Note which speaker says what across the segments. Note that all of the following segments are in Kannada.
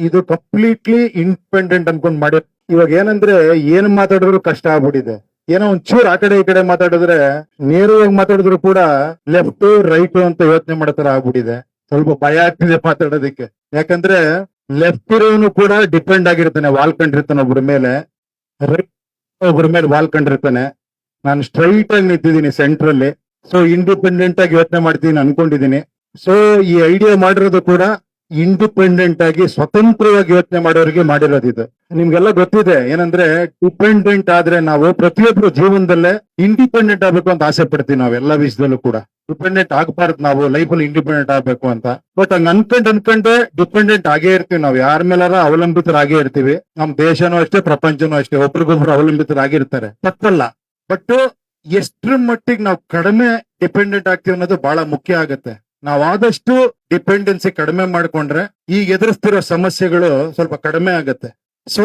Speaker 1: ಇದು ಕಂಪ್ಲೀಟ್ಲಿ ಇಂಡಿಪೆಂಡೆಂಟ್ ಅನ್ಕೊಂಡ್ ಮಾಡಿ. ಇವಾಗ ಏನಂದ್ರೆ ಏನ್ ಮಾತಾಡಿದ್ರು ಕಷ್ಟ ಆಗ್ಬಿಟ್ಟಿದೆ. ಏನೋ ಒಂಚೂರು ಆ ಕಡೆ ಈ ಕಡೆ ಮಾತಾಡಿದ್ರೆ, ನೇರವಾಗಿ ಮಾತಾಡಿದ್ರು ಕೂಡ ಲೆಫ್ಟ್ ರೈಟ್ ಅಂತ ಯೋಚನೆ ಮಾಡೋ ತರ ಆಗ್ಬಿಟ್ಟಿದೆ. ಸ್ವಲ್ಪ ಭಯ ಆಗ್ತಿದೆ ಮಾತಾಡೋದಕ್ಕೆ. ಯಾಕಂದ್ರೆ ಲೆಫ್ಟ್ ಇರೋನು ಕೂಡ ಡಿಪೆಂಡ್ ಆಗಿರ್ತಾನೆ, ವಾಲ್ಕೊಂಡಿರ್ತಾನೆ ಒಬ್ರ ಮೇಲೆ, ರೈಟ್ ಒಬ್ರ ಮೇಲೆ ವಾಲ್ಕೊಂಡಿರ್ತಾನೆ. ನಾನು ಸ್ಟ್ರೈಟ್ ಆಗಿ ನಿಂತಿದ್ದೀನಿ ಸೆಂಟ್ರಲ್ಲಿ. ಸೊ ಇಂಡಿಪೆಂಡೆಂಟ್ ಆಗಿ ಯೋಚನೆ ಮಾಡ್ತೀನಿ ಅನ್ಕೊಂಡಿದೀನಿ. ಸೊ ಈ ಐಡಿಯಾ ಮಾಡಿರೋದು ಕೂಡ ಇಂಡಿಪೆಂಡೆಂಟ್ ಆಗಿ ಸ್ವತಂತ್ರವಾಗಿ ಯೋಚನೆ ಮಾಡೋರಿಗೆ ಮಾಡಿರೋದು ಇದು. ನಿಮ್ಗೆಲ್ಲ ಗೊತ್ತಿದೆ ಏನಂದ್ರೆ, ಡಿಪೆಂಡೆಂಟ್ ಆದ್ರೆ ನಾವು ಪ್ರತಿಯೊಬ್ರು ಜೀವನದಲ್ಲೇ ಇಂಡಿಪೆಂಡೆಂಟ್ ಆಗ್ಬೇಕು ಅಂತ ಆಸೆ ಪಡ್ತೀವಿ. ನಾವು ಎಲ್ಲ ವಿಷಯದಲ್ಲೂ ಕೂಡ ಡಿಪೆಂಡೆಂಟ್ ಆಗ್ಬಾರ್ದು, ನಾವು ಲೈಫಲ್ಲಿ ಇಂಡಿಪೆಂಡೆಂಟ್ ಆಗ್ಬೇಕು ಅಂತ. ಬಟ್ ಹಂಗ ಅನ್ಕೊಂಡೆ ಡಿಪೆಂಡೆಂಟ್ ಆಗೇ ಇರ್ತೀವಿ. ನಾವು ಯಾರ ಮೇಲಾರ ಅವಲಂಬಿತರಾಗೇ ಇರ್ತೀವಿ. ನಮ್ ದೇಶನೂ ಅಷ್ಟೇ, ಪ್ರಪಂಚನೂ ಅಷ್ಟೇ, ಒಬ್ರಿಗೊಬ್ರು ಅವಲಂಬಿತರಾಗಿರ್ತಾರೆ, ತಪ್ಪಲ್ಲ. ಬಟ್ ಎಷ್ಟ್ರ ಮಟ್ಟಿಗೆ ನಾವು ಕಡಿಮೆ ಡಿಪೆಂಡೆಂಟ್ ಆಗ್ತೀವಿ ಅನ್ನೋದು ಬಹಳ ಮುಖ್ಯ ಆಗುತ್ತೆ. ನಾವ್ ಆದಷ್ಟು ಡಿಪೆಂಡೆನ್ಸಿ ಕಡಿಮೆ ಮಾಡ್ಕೊಂಡ್ರೆ ಈಗ ಎದುರಿಸ್ತಿರೋ ಸಮಸ್ಯೆಗಳು ಸ್ವಲ್ಪ ಕಡಿಮೆ ಆಗತ್ತೆ. ಸೊ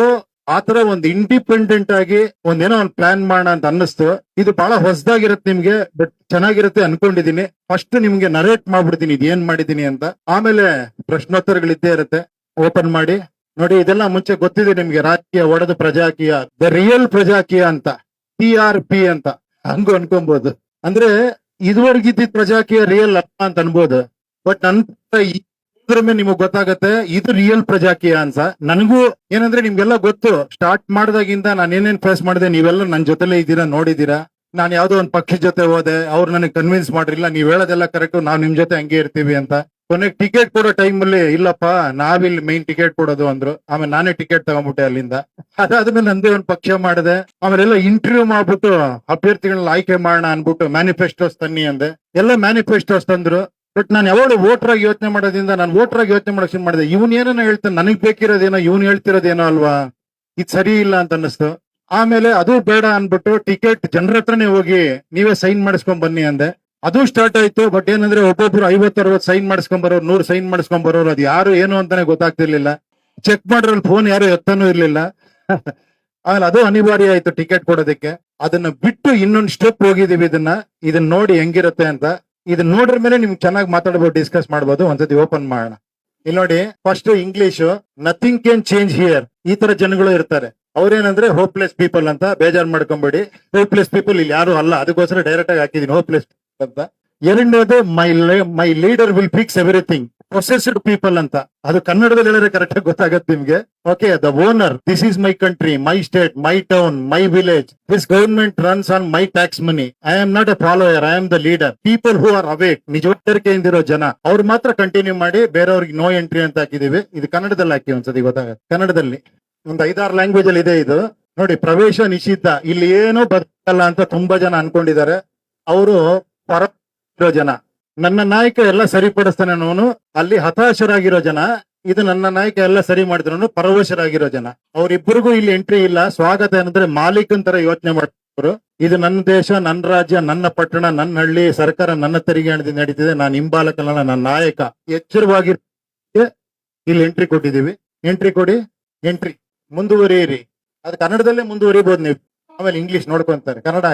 Speaker 1: ಆತರ ಒಂದು ಇಂಡಿಪೆಂಡೆಂಟ್ ಆಗಿ ಒಂದೇನೋ ಒಂದು ಪ್ಲಾನ್ ಮಾಡೋಣ ಅಂತ ಅನ್ನಿಸ್ತು. ಇದು ಬಹಳ ಹೊಸದಾಗಿರುತ್ತೆ ನಿಮ್ಗೆ, ಬಟ್ ಚೆನ್ನಾಗಿರುತ್ತೆ ಅನ್ಕೊಂಡಿದೀನಿ. ಫಸ್ಟ್ ನಿಮ್ಗೆ ನರೇಟ್ ಮಾಡ್ಬಿಡ್ತೀನಿ ಇದು ಏನ್ ಮಾಡಿದೀನಿ ಅಂತ, ಆಮೇಲೆ ಪ್ರಶ್ನೋತ್ತರಗಳಿದ್ದೇ ಇರುತ್ತೆ. ಓಪನ್ ಮಾಡಿ ನೋಡಿ. ಇದೆಲ್ಲ ಮುಂಚೆ ಗೊತ್ತಿದೆ ನಿಮ್ಗೆ, ರಾಜಕೀಯ ಒಡೆದು ಪ್ರಜಾಕೀಯ, ದ ರಿಯಲ್ ಪ್ರಜಾಕೀಯ ಅಂತ, TRP ಅಂತ ಹಂಗು ಅನ್ಕೊಬಹುದು. ಅಂದ್ರೆ ಇದುವರೆಗಿದ್ದ ಪ್ರಜಾಕೀಯ ರಿಯಲ್ ಅಪ್ಪ ಅಂತ ಅನ್ಬೋದು. ಬಟ್ ನಂತರ ಇದ್ರ ಮೇಲೆ ನಿಮಗ್ ಗೊತ್ತಾಗತ್ತೆ ಇದು ರಿಯಲ್ ಪ್ರಜಾಕೀಯ ಅಂತ. ನನಗೂ ಏನಂದ್ರೆ ನಿಮ್ಗೆಲ್ಲ ಗೊತ್ತು, ಸ್ಟಾರ್ಟ್ ಮಾಡಿದಾಗಿಂದ ನಾನು ಏನೇನ್ ಫೇಸ್ ಮಾಡಿದೆ ನೀವೆಲ್ಲ ನನ್ನ ಜೊತೆಲೇ ಇದ್ದೀರಾ, ನೋಡಿದೀರಾ. ನಾನು ಯಾವ್ದೋ ಒಂದು ಪಕ್ಷದ ಜೊತೆ ಹೋದೆ, ಅವ್ರು ನನಗೆ ಕನ್ವಿನ್ಸ್ ಮಾಡ್ರಿಲ್ಲ, ನೀವ್ ಹೇಳೋದೆಲ್ಲ ಕರೆಕ್ಟ್, ನಾವ್ ನಿಮ್ ಜೊತೆ ಹಂಗೆ ಇರ್ತೀವಿ ಅಂತ. ಕೊನೆಗೆ ಟಿಕೆಟ್ ಕೊಡೋ ಟೈಮಲ್ಲಿ ಇಲ್ಲಪ್ಪ ನಾವಿಲ್ಲಿ ಮೈನ್ ಟಿಕೆಟ್ ಕೊಡೋದು ಅಂದ್ರು. ಆಮೇಲೆ ನಾನೇ ಟಿಕೆಟ್ ತಗೊಂಡ್ಬಿಟ್ಟೆ ಅಲ್ಲಿಂದ. ಅದಾದ್ಮೇಲೆ ನಂದೇ ಒಂದು ಪಕ್ಷ ಮಾಡಿದೆ. ಆಮೇಲೆ ಎಲ್ಲ ಇಂಟರ್ವ್ಯೂ ಮಾಡ್ಬಿಟ್ಟು ಅಭ್ಯರ್ಥಿಗಳನ್ನ ಆಯ್ಕೆ ಮಾಡೋಣ ಅನ್ಬಿಟ್ಟು ಮ್ಯಾನಿಫೆಸ್ಟೋಸ್ ತನ್ನಿ ಅಂದೆ. ಎಲ್ಲ ಮ್ಯಾನಿಫೆಸ್ಟೋಸ್ ತಂದ್ರು. ಬಟ್ ನಾನು ಯಾವಾಗ ವೋಟರ್ ಆಗಿ ಯೋಚನೆ ಮಾಡೋದ್ರಿಂದ ನಾನು ವೋಟರ್ ಆಗಿ ಯೋಚನೆ ಮಾಡಕ್ ಶುರು ಮಾಡಿದೆ. ಇವನ್ ಏನೋ ಹೇಳ್ತಾನೆ, ನನಗ್ ಬೇಕಿರೋದೇನೋ ಇವನ್ ಹೇಳ್ತಿರೋದೇನೋ ಅಲ್ವಾ, ಇದು ಸರಿ ಇಲ್ಲ ಅಂತ ಅನ್ನಿಸ್ತು. ಆಮೇಲೆ ಅದು ಬೇಡ ಅನ್ಬಿಟ್ಟು ಟಿಕೆಟ್ ಜನರ ಹತ್ರನೇ ಹೋಗಿ ನೀವೇ ಸೈನ್ ಮಾಡಿಸ್ಕೊಂಡ್ ಬನ್ನಿ ಅಂದೆ. ಅದು ಸ್ಟಾರ್ಟ್ ಆಯ್ತು. ಬಟ್ ಏನಂದ್ರೆ ಒಬ್ಬೊಬ್ರು 50-60 ಸೈನ್ ಮಾಡಿಸ್ಕೊಂಡ್ ಬರೋರು, 100 ಸೈನ್ ಮಾಡಿಸ್ಕೊಂಡ್ ಬರೋರು, ಅದು ಯಾರು ಏನು ಅಂತಾನೆ ಗೊತ್ತಾಗ್ತಿರ್ಲಿಲ್ಲ. ಚೆಕ್ ಮಾಡ್ರಲ್ಲಿ ಫೋನ್ ಯಾರು ಎತ್ತಾನೂ ಇರ್ಲಿಲ್ಲ. ಆಮೇಲೆ ಅದು ಅನಿವಾರ್ಯ ಆಯ್ತು ಟಿಕೆಟ್ ಕೊಡೋದಕ್ಕೆ. ಅದನ್ನ ಬಿಟ್ಟು ಇನ್ನೊಂದು ಸ್ಟೆಪ್ ಹೋಗಿದೀವಿ. ಇದನ್ನ ನೋಡಿ ಹೆಂಗಿರುತ್ತೆ ಅಂತ. ಇದನ್ನ ನೋಡ್ರ ಮೇಲೆ ನಿಮ್ಗೆ ಚೆನ್ನಾಗಿ ಮಾತಾಡ್ಬೋದು, ಡಿಸ್ಕಸ್ ಮಾಡ್ಬೋದು. ಒಂದ್ಸತಿ ಓಪನ್ ಮಾಡೋಣ. ಇಲ್ಲಿ ನೋಡಿ, first English, nothing can change here. ಈ ತರ ಜನಗಳು ಇರ್ತಾರೆ. ಅವ್ರೇನಂದ್ರೆ ಹೋಪ್ಲೆಸ್ ಪೀಪಲ್ ಅಂತ. ಬೇಜಾರ್ ಮಾಡ್ಕೊಂಬೇಡಿ, ಹೋಪ್ಲೆಸ್ ಪೀಪಲ್ ಇಲ್ಲಿ ಯಾರು ಅಲ್ಲ, ಅದಕ್ಕೋಸ್ಕರ ಡೈರೆಕ್ಟ್ ಆಗಿ ಹಾಕಿದೀನಿ ಹೋಪ್ಲೆಸ್ ಅಂತ. ಎರಡನೇದು my leader will fix everything. Processed people ಅಂತ. ಅದು ಕನ್ನಡದಲ್ಲಿ ಹೇಳಿದ್ರೆ ಕರೆಕ್ಟ್ ಆಗಿ ಗೊತ್ತಾಗತ್ತೆ ನಿಮ್ಗೆ. Okay, the owner, this is my country, my state, my town, my village. This government runs on my tax money. I am not a follower, I am the leader. People who are awake, ನಿಜವರಿಕೆಯಿಂದಿರೋ ಜನ, ಅವ್ರು ಮಾತ್ರ ಕಂಟಿನ್ಯೂ ಮಾಡಿ, ಬೇರೆಯವ್ರಿಗೆ ನೋ ಎಂಟ್ರಿ ಅಂತ ಹಾಕಿದೀವಿ. ಇದು ಕನ್ನಡದಲ್ಲಿ ಹಾಕಿ ಒಂದ್ಸತಿ ಗೊತ್ತಾಗತ್ತೆ. ಕನ್ನಡದಲ್ಲಿ ಒಂದು 5-6 ಲ್ಯಾಂಗ್ವೇಜ್ ಅಲ್ಲಿ ಇದೆ ಇದು. ನೋಡಿ, ಪ್ರವೇಶ ನಿಷಿದ್ಧ. ಇಲ್ಲಿ ಏನೋ ಬರ್ತಲ್ಲ ಅಂತ ತುಂಬಾ ಜನ ಅನ್ಕೊಂಡಿದ್ದಾರೆ. ಅವರು ಪರ ಜನ. ನನ್ನ ನಾಯಕ ಎಲ್ಲ ಸರಿಪಡಿಸ್ತಾನೆ ಅನ್ನೋನು ಅಲ್ಲಿ ಹತಾಶರಾಗಿರೋ ಜನ. ಇದು ನನ್ನ ನಾಯಕ ಎಲ್ಲ ಸರಿ ಮಾಡಿದ್ರು ಪರವಶರಾಗಿರೋ ಜನ. ಅವ್ರಿಬ್ಬರಿಗೂ ಇಲ್ಲಿ ಎಂಟ್ರಿ ಇಲ್ಲ. ಸ್ವಾಗತ ಏನಂದ್ರೆ ಮಾಲೀಕನ್ ತರ ಯೋಚನೆ ಮಾಡ್ತಾರೆ. ಇದು ನನ್ನ ದೇಶ, ನನ್ನ ರಾಜ್ಯ, ನನ್ನ ಪಟ್ಟಣ, ನನ್ನ ಹಳ್ಳಿ, ಸರ್ಕಾರ ನನ್ನ ತೆರಿಗೆ ಹಣದಿಂದ ನಡೀತಿದೆ. ನಾನು ಹಿಂಬಾಲಕಲ್ಲ, ನನ್ನ ನಾಯಕ. ಎಚ್ಚರವಾಗಿ ಇಲ್ಲಿ ಎಂಟ್ರಿ ಕೊಟ್ಟಿದೀವಿ. ಎಂಟ್ರಿ ಕೊಡಿ, ಎಂಟ್ರಿ, ಮುಂದುವರಿಯಿರಿ. ಅದು ಕನ್ನಡದಲ್ಲೇ ಮುಂದುವರಿಬಹುದು ನೀವು. ಆಮೇಲೆ ಇಂಗ್ಲಿಷ್ ನೋಡ್ಕೊಂತಾರೆ. ಕನ್ನಡ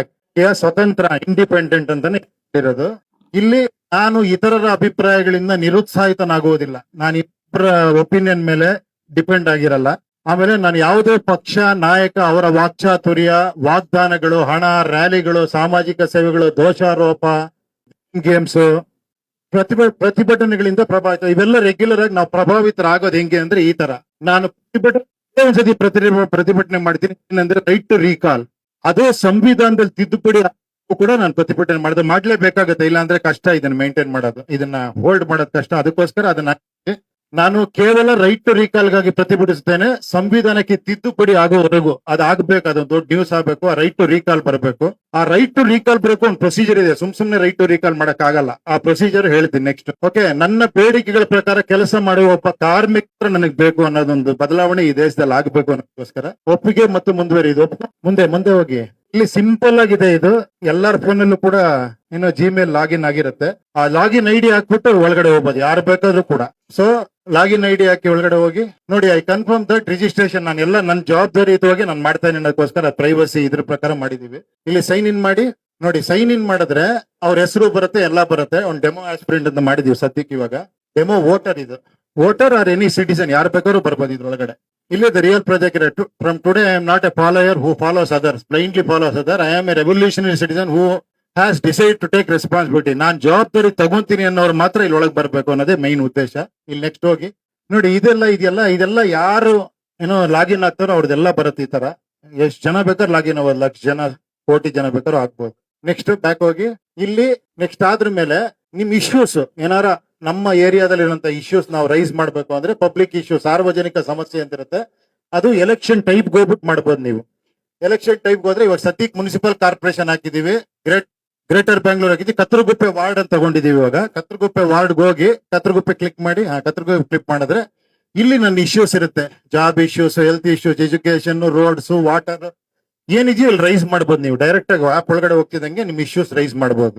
Speaker 1: ಸ್ವತಂತ್ರ, ಇಂಡಿಪೆಂಡೆಂಟ್ ಅಂತಾನೆ ಇರೋದು. ಇಲ್ಲಿ ನಾನು ಇತರರ ಅಭಿಪ್ರಾಯಗಳಿಂದ ನಿರುತ್ಸಾಹಿತನಾಗುವುದಿಲ್ಲ. ನಾನು ಇಬ್ಬರ ಒಪಿನಿಯನ್ ಮೇಲೆ ಡಿಪೆಂಡ್ ಆಗಿರಲ್ಲ. ಆಮೇಲೆ ನಾನು ಯಾವುದೇ ಪಕ್ಷ, ನಾಯಕ, ಅವರ ವಾಕ್ಚಾತುರ್ಯ, ವಾಗ್ದಾನಗಳು, ಹಣ, ರ್ಯಾಲಿಗಳು, ಸಾಮಾಜಿಕ ಸೇವೆಗಳು, ದೋಷಾರೋಪ, ಗೇಮ್ಸ್, ಪ್ರತಿಭಟನೆಗಳಿಂದ ಪ್ರಭಾವಿತ. ಇವೆಲ್ಲ ರೆಗ್ಯುಲರ್ ಆಗಿ ನಾವು ಪ್ರಭಾವಿತರಾಗೋದು ಹೆಂಗೆ ಅಂದ್ರೆ ಈ ತರ. ನಾನು ಒಂದ್ಸತಿ ಪ್ರತಿಭಟನೆ ಮಾಡ್ತೀನಿ. ಏನಂದ್ರೆ ರೈಟ್ ಟು ರೀಕಾಲ್. ಅದೇ ಸಂವಿಧಾನದಲ್ಲಿ ತಿದ್ದುಪಡಿ ಕೂಡ ನಾನು ಪ್ರತಿಭಟನೆ ಮಾಡ್ಲೇಬೇಕಾಗತ್ತೆ. ಇಲ್ಲ ಅಂದ್ರೆ ಕಷ್ಟ ಇದನ್ನ ಮೇಂಟೈನ್ ಮಾಡೋದು, ಇದನ್ನ ಹೋಲ್ಡ್ ಮಾಡೋದು ಕಷ್ಟ. ಅದಕ್ಕೋಸ್ಕರ ಅದನ್ನ ನಾನು ಕೇವಲ ರೈಟ್ ಟು ರೀಕಾಲ್ ಗಾಗಿ ಪ್ರತಿಭಟಿಸುತ್ತೇನೆ. ಸಂವಿಧಾನಕ್ಕೆ ತಿದ್ದುಪಡಿ ಆಗೋವರೆಗೂ ಅದಾಗಬೇಕು, ಅದೊಂದು ದೊಡ್ಡ ನ್ಯೂಸ್ ಆಗಬೇಕು. ಆ ರೈಟ್ ಟು ರೀಕಾಲ್ ಬರಬೇಕು. ಆ ರೈಟ್ ಟು ರೀಕಾಲ್ ಬರಬೇಕು ಒಂದು ಪ್ರೊಸೀಜರ್ ಇದೆ. ಸುಮ್ನೆ ರೈಟ್ ಟು ರೀಕಾಲ್ ಮಾಡಕ್ ಆಗಲ್ಲ. ಆ ಪ್ರೊಸೀಜರ್ ಹೇಳ್ತೀನಿ ನೆಕ್ಸ್ಟ್. ಓಕೆ, ನನ್ನ ಬೇಡಿಕೆಗಳ ಪ್ರಕಾರ ಕೆಲಸ ಮಾಡುವ ಒಬ್ಬ ಕಾರ್ಮಿಕರು ನನಗೆ ಬೇಕು ಅನ್ನೋದೊಂದು ಬದಲಾವಣೆ ಈ ದೇಶದಲ್ಲಿ ಆಗಬೇಕು ಅನ್ನೋದಕ್ಕೋಸ್ಕರ ಒಪ್ಪಿಗೆ ಮತ್ತು ಮುಂದುವರಿಯುದು. ಮುಂದೆ ಹೋಗಿ. ಇಲ್ಲಿ ಸಿಂಪಲ್ ಆಗಿದೆ ಇದು. ಎಲ್ಲರ ಫೋನಲ್ಲೂ ಕೂಡ ಏನೋ ಜಿಮೇಲ್ ಲಾಗಿನ್ ಆಗಿರುತ್ತೆ. ಆ ಲಾಗಿನ್ ಐಡಿ ಹಾಕ್ಬಿಟ್ಟು ಒಳಗಡೆ ಹೋಗ್ಬೋದು, ಯಾರು ಬೇಕಾದ್ರೂ ಕೂಡ. ಸೊ ಲಾಗಿನ್ ಐಡಿ ಹಾಕಿ ಒಳಗಡೆ ಹೋಗಿ ನೋಡಿ. I confirm that registration. ನಾನು ಎಲ್ಲ ನನ್ನ ಜವಾಬ್ದಾರಿಯುತವಾಗಿ ನಾನು ಮಾಡ್ತೇನೆ ಅನ್ನೋದಕ್ಕೋಸ್ಕರ ಪ್ರೈವಸಿ ಇದ್ರ ಪ್ರಕಾರ ಮಾಡಿದೀವಿ. ಇಲ್ಲಿ ಸೈನ್ ಇನ್ ಮಾಡಿ ನೋಡಿ. ಸೈನ್ ಇನ್ ಮಾಡಿದ್ರೆ ಅವ್ರ ಹೆಸರು ಬರುತ್ತೆ, ಎಲ್ಲ ಬರುತ್ತೆ. ಒಂದು ಡೆಮೋ ಆಸ್ಪಿರೆಂಟ್ ಅಂತ ಮಾಡಿದೀವಿ ಸದ್ಯಕ್ಕೆ. ಇವಾಗ ಡೆಮೋ ವೋಟರ್ ಇದು. ವೋಟರ್ ಆರ್ ಎನಿ ಸಿಟಿಸನ್ ಯಾರು ಬೇಕಾದ್ರೂ ಬರ್ಬೋದು ಇದ್ರೊಳಗಡೆ. ಇಲ್ಲಿ the real project from today I am not a follower who follows others blindly follows other, I am a revolutionary citizen who has decide to take responsibility. ನಾನ್ ಜವಾಬ್ದಾರಿ ತಗೊಂತೀನಿ ಅನ್ನೋರು ಮಾತ್ರ ಇಲ್ಲಿ ಒಳಗೆ ಬರ್ಬೇಕು ಅನ್ನೋದೇ ಮೈನ್ ಉದ್ದೇಶ. ಇಲ್ಲಿ ನೆಕ್ಸ್ಟ್ ಹೋಗಿ ನೋಡಿ, ಇದೆಲ್ಲ ಯಾರು ಏನೋ ಲಾಗಿನ್ ಆಗ್ತಾರೋ ಅವ್ರದ್ದೆಲ್ಲ ಬರುತ್ತೆ ಈ ತರ. ಎಷ್ಟು ಜನ ಬೇಕಾದ್ರೂ ಲಾಗಿನ್ ಆಗೋದು, ಲಕ್ಷ ಜನ ಕೋಟಿ ಜನ ಬೇಕಾದ್ರೂ ಆಗ್ಬೋದು. ನೆಕ್ಸ್ಟ್ ಬ್ಯಾಕ್ ಹೋಗಿ ಇಲ್ಲಿ ನೆಕ್ಸ್ಟ್ ಆದ್ರ ಮೇಲೆ ನಿಮ್ ಇಶ್ಯೂಸ್ ಏನಾರ ನಮ್ಮ ಏರಿಯಾದಲ್ಲಿ ಇರುವಂತ ಇಶ್ಯೂಸ್ ನಾವು ರೈಸ್ ಮಾಡ್ಬೇಕು ಅಂದ್ರೆ ಪಬ್ಲಿಕ್ ಇಶ್ಯೂ, ಸಾರ್ವಜನಿಕ ಸಮಸ್ಯೆ ಅಂತ ಇರುತ್ತೆ, ಅದು ಎಲೆಕ್ಷನ್ ಟೈಪ್ ಹೋಗ್ಬಿಟ್ಟು ಮಾಡ್ಬೋದು ನೀವು. ಎಲೆಕ್ಷನ್ ಟೈಪ್ ಹೋದ್ರೆ ಇವಾಗ ಸದ್ಯಕ್ಕೆ ಮುನ್ಸಿಪಲ್ ಕಾರ್ಪೊರೇಷನ್ ಹಾಕಿದೀವಿ, ಗ್ರೇಟರ್ ಬ್ಯಾಂಗ್ಳೂರ್ ಹಾಕಿದ್ವಿ, ಕತ್ರಗುಪ್ಪೆ ವಾರ್ಡ್ ಅಂತ ತಗೊಂಡಿದೀವಿ. ಇವಾಗ ಕತ್ರಗುಪ್ಪೆ ವಾರ್ಡ್ ಹೋಗಿ ಕತ್ರಗುಪ್ಪೆ ಕ್ಲಿಕ್ ಮಾಡಿ, ಕತ್ರಗುಪ್ಪೆ ಕ್ಲಿಕ್ ಮಾಡಿದ್ರೆ ಇಲ್ಲಿ ನನ್ನ ಇಶ್ಯೂಸ್ ಇರುತ್ತೆ, job issues, health issues, education, roads, water ಏನಿದೆಯೋ ಇಲ್ಲಿ ರೈಸ್ ಮಾಡ್ಬೋದು. ನೀವು ಡೈರೆಕ್ಟ್ ಆಗಿ ಆಪ್ ಒಳಗಡೆ ಹೋಗ್ತಿದಂಗೆ ನಿಮ್ ಇಶ್ಯೂಸ್ ರೈಸ್ ಮಾಡ್ಬೋದು.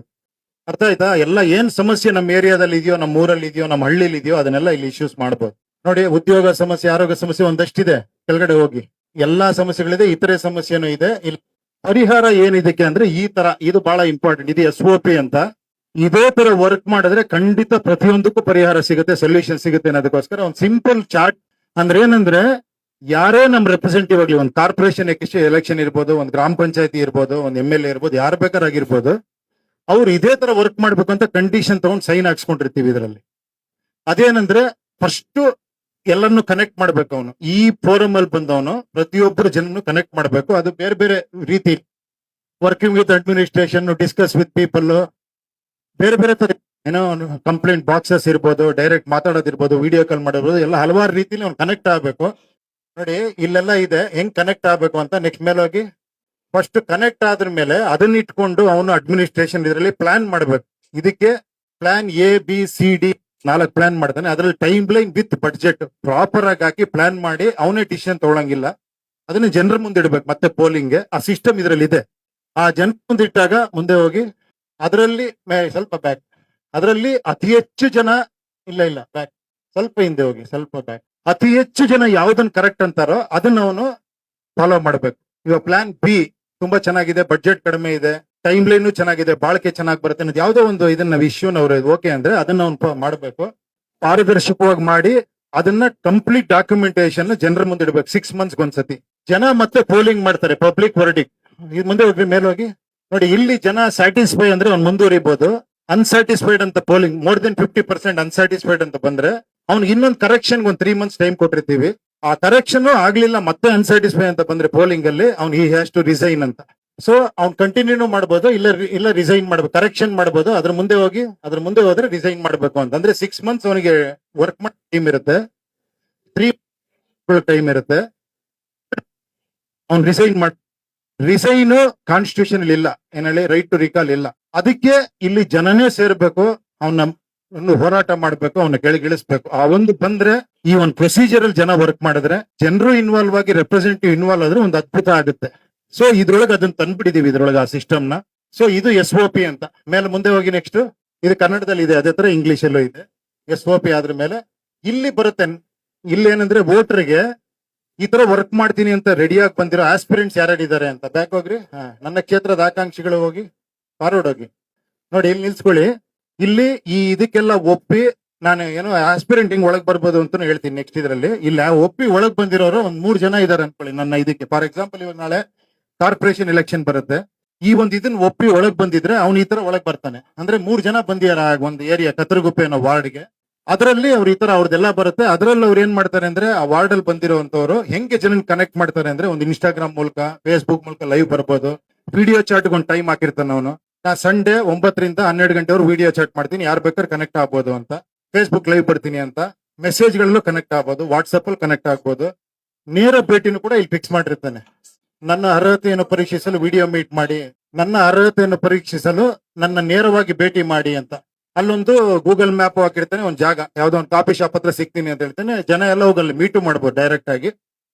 Speaker 1: ಅರ್ಥ ಆಯ್ತಾ? ಎಲ್ಲ ಏನ್ ಸಮಸ್ಯೆ ನಮ್ಮ ಏರಿಯಾದಲ್ಲಿ ಇದೆಯೋ, ನಮ್ಮ ಊರಲ್ಲಿ ಇದೆಯೋ, ನಮ್ಮ ಹಳ್ಳಿಲಿ ಇದೆಯೋ ಅದನ್ನೆಲ್ಲ ಇಲ್ಲಿ ಇಶ್ಯೂಸ್ ಮಾಡ್ಬೋದು. ನೋಡಿ, ಉದ್ಯೋಗ ಸಮಸ್ಯೆ, ಆರೋಗ್ಯ ಸಮಸ್ಯೆ ಒಂದಷ್ಟಿದೆ, ಕೆಳಗಡೆ ಹೋಗಿ ಎಲ್ಲಾ ಸಮಸ್ಯೆಗಳಿದೆ, ಇತರೆ ಸಮಸ್ಯೆನೂ ಇದೆ. ಇಲ್ಲಿ ಪರಿಹಾರ ಏನಿದಕ್ಕೆ ಅಂದ್ರೆ ಈ ತರ, ಇದು ಬಹಳ ಇಂಪಾರ್ಟೆಂಟ್, ಇದು SOP ಅಂತ. ಇದೇ ತರ ವರ್ಕ್ ಮಾಡಿದ್ರೆ ಖಂಡಿತ ಪ್ರತಿಯೊಂದಕ್ಕೂ ಪರಿಹಾರ ಸಿಗುತ್ತೆ, ಸೊಲ್ಯೂಷನ್ ಸಿಗುತ್ತೆ ಅನ್ನೋದಕ್ಕೋಸ್ಕರ ಒಂದು ಸಿಂಪಲ್ ಚಾರ್ಟ್. ಅಂದ್ರೆ ಏನಂದ್ರೆ ಯಾರೇ ನಮ್ ರೆಪ್ರೆಸೆಂಟೇಟಿವ್ ಆಗಲಿ, ಒಂದು ಕಾರ್ಪೊರೇಷನ್ ಎಲೆಕ್ಷನ್ ಇರ್ಬೋದು, ಒಂದು ಗ್ರಾಮ ಪಂಚಾಯತಿ ಇರ್ಬೋದು, ಒಂದು MLA ಇರ್ಬೋದು, ಯಾರು ಬೇಕಾರಾಗಿರ್ಬೋದು, ಅವ್ರು ಇದೇ ತರ ವರ್ಕ್ ಮಾಡ್ಬೇಕು ಅಂತ ಕಂಡೀಷನ್ ತಗೊಂಡು ಸೈನ್ ಹಾಕ್ಸ್ಕೊಂಡಿರ್ತೀವಿ ಇದರಲ್ಲಿ. ಅದೇನಂದ್ರೆ ಫಸ್ಟ್ ಎಲ್ಲರನ್ನು ಕನೆಕ್ಟ್ ಮಾಡ್ಬೇಕು. ಅವನು ಈ ಫೋರಮ್ ಅಲ್ಲಿ ಬಂದವನು ಪ್ರತಿಯೊಬ್ಬರು ಜನನು ಕನೆಕ್ಟ್ ಮಾಡ್ಬೇಕು. ಅದು ಬೇರೆ ಬೇರೆ ರೀತಿ, working with administration, discuss with people, ಬೇರೆ ಬೇರೆ ತರ ಏನೋ ಕಂಪ್ಲೇಂಟ್ ಬಾಕ್ಸಸ್ ಇರ್ಬೋದು, ಡೈರೆಕ್ಟ್ ಮಾತಾಡೋದಿರ್ಬೋದು, ವಿಡಿಯೋ ಕಾಲ್ ಮಾಡಿರ್ಬೋದು, ಎಲ್ಲ ಹಲವಾರು ರೀತಿಲಿ ಅವ್ನು ಕನೆಕ್ಟ್ ಆಗ್ಬೇಕು. ನೋಡಿ ಇಲ್ಲೆಲ್ಲ ಇದೆ ಹೆಂಗ್ ಕನೆಕ್ಟ್ ಆಗ್ಬೇಕು ಅಂತ. ನೆಕ್ಸ್ಟ್ ಮೇಲೆ ಹೋಗಿ ಫಸ್ಟ್ ಕನೆಕ್ಟ್ ಆದ್ರ ಮೇಲೆ ಅದನ್ನ ಇಟ್ಕೊಂಡು ಅವನು ಅಡ್ಮಿನಿಸ್ಟ್ರೇಷನ್ ಇದರಲ್ಲಿ ಪ್ಲಾನ್ ಮಾಡ್ಬೇಕು. ಇದಕ್ಕೆ ಪ್ಲಾನ್ ABCD 4 ಪ್ಲಾನ್ ಮಾಡ್ತಾನೆ. ಅದ್ರಲ್ಲಿ time line with budget proper ಆಗಿ ಹಾಕಿ ಪ್ಲಾನ್ ಮಾಡಿ ಅವನೇ ಡಿಸಿಷನ್ ತಗೊಳಂಗಿಲ್ಲ, ಅದನ್ನ ಜನರ ಮುಂದೆ ಇಡ್ಬೇಕು. ಮತ್ತೆ ಪೋಲಿಂಗ್ಗೆ ಆ ಸಿಸ್ಟಮ್ ಇದರಲ್ಲಿ ಇದೆ. ಆ ಜನ ಮುಂದೆ ಇಟ್ಟಾಗ ಮುಂದೆ ಹೋಗಿ ಅದರಲ್ಲಿ ಸ್ವಲ್ಪ ಬ್ಯಾಕ್, ಅದರಲ್ಲಿ ಅತಿ ಹೆಚ್ಚು ಜನ ಇಲ್ಲ ಬ್ಯಾಕ್, ಸ್ವಲ್ಪ ಹಿಂದೆ ಹೋಗಿ, ಸ್ವಲ್ಪ ಬ್ಯಾಕ್. ಅತಿ ಹೆಚ್ಚು ಜನ ಯಾವ್ದನ್ನ ಕರೆಕ್ಟ್ ಅಂತಾರೋ ಅದನ್ನ ಅವನು ಫಾಲೋ ಮಾಡ್ಬೇಕು. ಇವಾಗ ಪ್ಲಾನ್ B ತುಂಬಾ ಚೆನ್ನಾಗಿದೆ, ಬಡ್ಜೆಟ್ ಕಡಿಮೆ ಇದೆ, ಟೈಮ್ ಲೈನ್ ಚೆನ್ನಾಗಿದೆ, ಬಾಳಿಕೆ ಚೆನ್ನಾಗಿ ಬರುತ್ತೆ ಅನ್ನೋದು ಯಾವ್ದೋ ಒಂದು ಇದನ್ನ ವಿಷಯ ಓಕೆ ಅಂದ್ರೆ ಅದನ್ನ ಅವ್ನು ಮಾಡ್ಬೇಕು. ಪಾರದರ್ಶಕವಾಗಿ ಮಾಡಿ ಅದನ್ನ ಕಂಪ್ಲೀಟ್ ಡಾಕ್ಯುಮೆಂಟೇಶನ್ ಜನರ ಮುಂದೆ ಇಡಬೇಕು. 6 months ಒಂದ್ಸತಿ ಜನ ಮತ್ತೆ ಪೋಲಿಂಗ್ ಮಾಡ್ತಾರೆ, ಪಬ್ಲಿಕ್ ವರ್ಡಿಕ್. ಇದು ಮುಂದೆ ಹೋಗಿ ಮೇಲೆ ಹೋಗಿ ನೋಡಿ, ಇಲ್ಲಿ ಜನ ಸ್ಯಾಟಿಸ್ಫೈ ಅಂದ್ರೆ ಅವ್ನು ಮುಂದುವರಿಬಹುದು. ಅನ್ಸ್ಯಾಟಿಸ್ಫೈಡ್ ಅಂತ ಪೋಲಿಂಗ್ ಮೋರ್ ದೆನ್ 50% ಅನ್ಸ್ಯಾಟಿಸ್ಫೈಡ್ ಅಂತ ಬಂದ್ರೆ ಅವ್ನಿಗೆ ಇನ್ನೊಂದು ಕರೆಕ್ಷನ್ ಒಂದು 3 months ಟೈಮ್ ಕೊಟ್ಟಿರ್ತೀವಿ. ಆ ಕರೆಕ್ಷನ್ ಆಗ್ಲಿಲ್ಲ, ಮತ್ತೆ ಅನ್ಸ್ಯಾಟಿಸ್ಫೈ ಅಂತ ಬಂದ್ರೆ ಪೋಲಿಂಗ್ ಅಲ್ಲಿ ಅವ್ನು ಹಿ ಹ್ಯಾಸ್ ಟು ರಿಸೈನ್ ಅಂತ. ಸೊ ಅವ್ನು ಕಂಟಿನ್ಯೂ ಮಾಡ್ಬೋದು, ಇಲ್ಲ ರಿಸೈನ್ ಮಾಡ್ಬೇಕು, ಕರೆಕ್ಷನ್ ಮಾಡ್ಬೋದು. ಅದ್ರ ಮುಂದೆ ಹೋದ್ರೆ ರಿಸೈನ್ ಮಾಡ್ಬೇಕು ಅಂತ. ಅಂದ್ರೆ 6 months ಅವನಿಗೆ ವರ್ಕ್ ಮಾಡಿ ಟೈಮ್ ಇರುತ್ತೆ, 3 ಟೈಮ್ ಇರುತ್ತೆ. ಅವ್ನು ರಿಸೈನ್ ಕಾನ್ಸ್ಟಿಟ್ಯೂಷನ್ ಇಲ್ಲ, ಏನ್ ಹೇಳಿ, ರೈಟ್ ಟು ರಿಕಾಲ್ ಇಲ್ಲ. ಅದಕ್ಕೆ ಇಲ್ಲಿ ಜನನೇ ಸೇರ್ಬೇಕು, ಅವನ ಹೋರಾಟ ಮಾಡ್ಬೇಕು, ಅವನ್ನ ಕೆಳಗಿಳಿಸ್ಬೇಕು. ಆ ಒಂದು ಬಂದ್ರೆ ಈ ಒಂದು ಪ್ರೊಸೀಜರ್ ಅಲ್ಲಿ ಜನ ವರ್ಕ್ ಮಾಡಿದ್ರೆ, ಜನರು ಇನ್ವಾಲ್ವ್ ಆಗಿ, ರೆಪ್ರೆಸೆಂಟೇಟಿವ್ ಇನ್ವಾಲ್ವ್ ಆದ್ರೆ ಒಂದು ಅದ್ಭುತ ಆಗುತ್ತೆ. ಸೊ ಇದ್ರೊಳಗೆ ಅದನ್ನ ತಂದ್ಬಿಟ್ಟಿದೀವಿ, ಇದ್ರೊಳಗೆ ಆ ಸಿಸ್ಟಮ್ ನ. ಸೊ ಇದು SOP ಅಂತ. ಮೇಲೆ ಮುಂದೆ ಹೋಗಿ ನೆಕ್ಸ್ಟ್, ಇದು ಕನ್ನಡದಲ್ಲಿ ಇದೆ, ಅದೇ ತರ ಇಂಗ್ಲಿಷ್ ಅಲ್ಲೂ ಇದೆ. SOP ಆದ್ರ ಮೇಲೆ ಇಲ್ಲಿ ಬರುತ್ತೆ. ಇಲ್ಲಿ ಏನಂದ್ರೆ ವೋಟರ್ಗೆ ಈ ತರ ವರ್ಕ್ ಮಾಡ್ತೀನಿ ಅಂತ ರೆಡಿಯಾಗಿ ಬಂದಿರೋ ಆಸ್ಪಿರೆಂಟ್ಸ್ ಯಾರ್ಯಾರಿದ್ದಾರೆ ಅಂತ. ಬ್ಯಾಕ್ ಹೋಗ್ರಿ, ನನ್ನ ಕ್ಷೇತ್ರದ ಆಕಾಂಕ್ಷಿಗಳು ಹೋಗಿ ಫಾರ್ವರ್ಡ್ ಹೋಗಿ ನೋಡಿ, ಇಲ್ಲಿ ನಿಲ್ಸ್ಕೊಳ್ಳಿ. ಇಲ್ಲಿ ಈ ಇದಕ್ಕೆಲ್ಲ ಒಪ್ಪಿ ನಾನು ಏನೋ ಆಸ್ಪಿರೆಂಟ್ ಹಿಂಗ್ ಒಳಗ್ ಬರ್ಬೋದು ಅಂತ ಹೇಳ್ತೀನಿ. ನೆಕ್ಸ್ಟ್ ಇದರಲ್ಲಿ ಇಲ್ಲ ಒಪ್ಪಿ ಒಳಗ್ ಬಂದಿರೋರು ಒಂದ್ 3 ಜನ ಇದಾರೆ ಅನ್ಕೊಳ್ಳಿ ನನ್ನ ಇದಕ್ಕೆ. ಫಾರ್ ಎಕ್ಸಾಂಪಲ್ ಇವಾಗ ನಾಳೆ ಕಾರ್ಪೊರೇಷನ್ ಎಲೆಕ್ಷನ್ ಬರುತ್ತೆ, ಈ ಒಂದು ಇದನ್ನ ಒಪ್ಪಿ ಒಳಗ್ ಬಂದಿದ್ರೆ ಅವ್ನು ಈ ತರ ಒಳಗ್ ಬರ್ತಾನೆ. ಅಂದ್ರೆ 3 ಜನ ಬಂದಿಯಾರ ಒಂದು ಏರಿಯಾ ಕತ್ರಗುಪ್ಪೆ ಅನ್ನೋ ವಾರ್ಡ್ಗೆ. ಅದರಲ್ಲಿ ಅವ್ರು ಈ ತರ ಅವ್ರದ್ದೆಲ್ಲ ಬರುತ್ತೆ. ಅದ್ರಲ್ಲಿ ಅವ್ರು ಏನ್ ಮಾಡ್ತಾರೆ ಅಂದ್ರೆ ಆ ವಾರ್ಡ್ ಅಲ್ಲಿ ಬಂದಿರುವಂತವ್ರು ಹೆಂಗೆ ಜನ ಕನೆಕ್ಟ್ ಮಾಡ್ತಾರೆ ಅಂದ್ರೆ, ಒಂದು ಇನ್ಸ್ಟಾಗ್ರಾಮ್ ಮೂಲಕ, ಫೇಸ್ಬುಕ್ ಮೂಲಕ ಲೈವ್ ಬರ್ಬೋದು. ವಿಡಿಯೋ ಚಾಟ್ಗೆ ಒಂದು ಟೈಮ್ ಹಾಕಿರ್ತಾನೆ ಅವನು. ನಾ ಸಂಡೇ 9 ರಿಂದ 12 ಗಂಟೆವರೆಗೂ ವಿಡಿಯೋ ಚಾಟ್ ಮಾಡ್ತೀನಿ, ಯಾರು ಬೇಕಾದ್ರೆ ಕನೆಕ್ಟ್ ಆಗ್ಬೋದು ಅಂತ. ಫೇಸ್ಬುಕ್ ಲೈವ್ ಬರ್ತೀನಿ ಅಂತ. ಮೆಸೇಜ್ಗಳಲ್ಲೂ ಕನೆಕ್ಟ್ ಆಗ್ಬೋದು, ವಾಟ್ಸ್ಆಪ್ ಅಲ್ಲಿ ಕನೆಕ್ಟ್ ಆಗ್ಬೋದು. ನೇರ ಭೇಟಿನೂ ಕೂಡ ಇಲ್ಲಿ ಫಿಕ್ಸ್ ಮಾಡಿರ್ತಾನೆ. ನನ್ನ ಅರ್ಹತೆಯನ್ನು ಪರೀಕ್ಷಿಸಲು ವಿಡಿಯೋ ಮೀಟ್ ಮಾಡಿ, ನನ್ನ ಅರ್ಹತೆಯನ್ನು ಪರೀಕ್ಷಿಸಲು ನನ್ನ ನೇರವಾಗಿ ಭೇಟಿ ಮಾಡಿ ಅಂತ. ಅಲ್ಲೊಂದು ಗೂಗಲ್ ಮ್ಯಾಪ್ ಹಾಕಿರ್ತಾನೆ, ಒಂದು ಜಾಗ ಯಾವ್ದೋ ಒಂದು ಕಾಫಿ ಶಾಪ್ ಹತ್ರ ಸಿಗ್ತೀನಿ ಅಂತ ಹೇಳ್ತಾನೆ. ಜನ ಎಲ್ಲ ಹೋಗಲ್ಲಿ ಮೀಟು ಮಾಡ್ಬೋದು ಡೈರೆಕ್ಟ್ ಆಗಿ.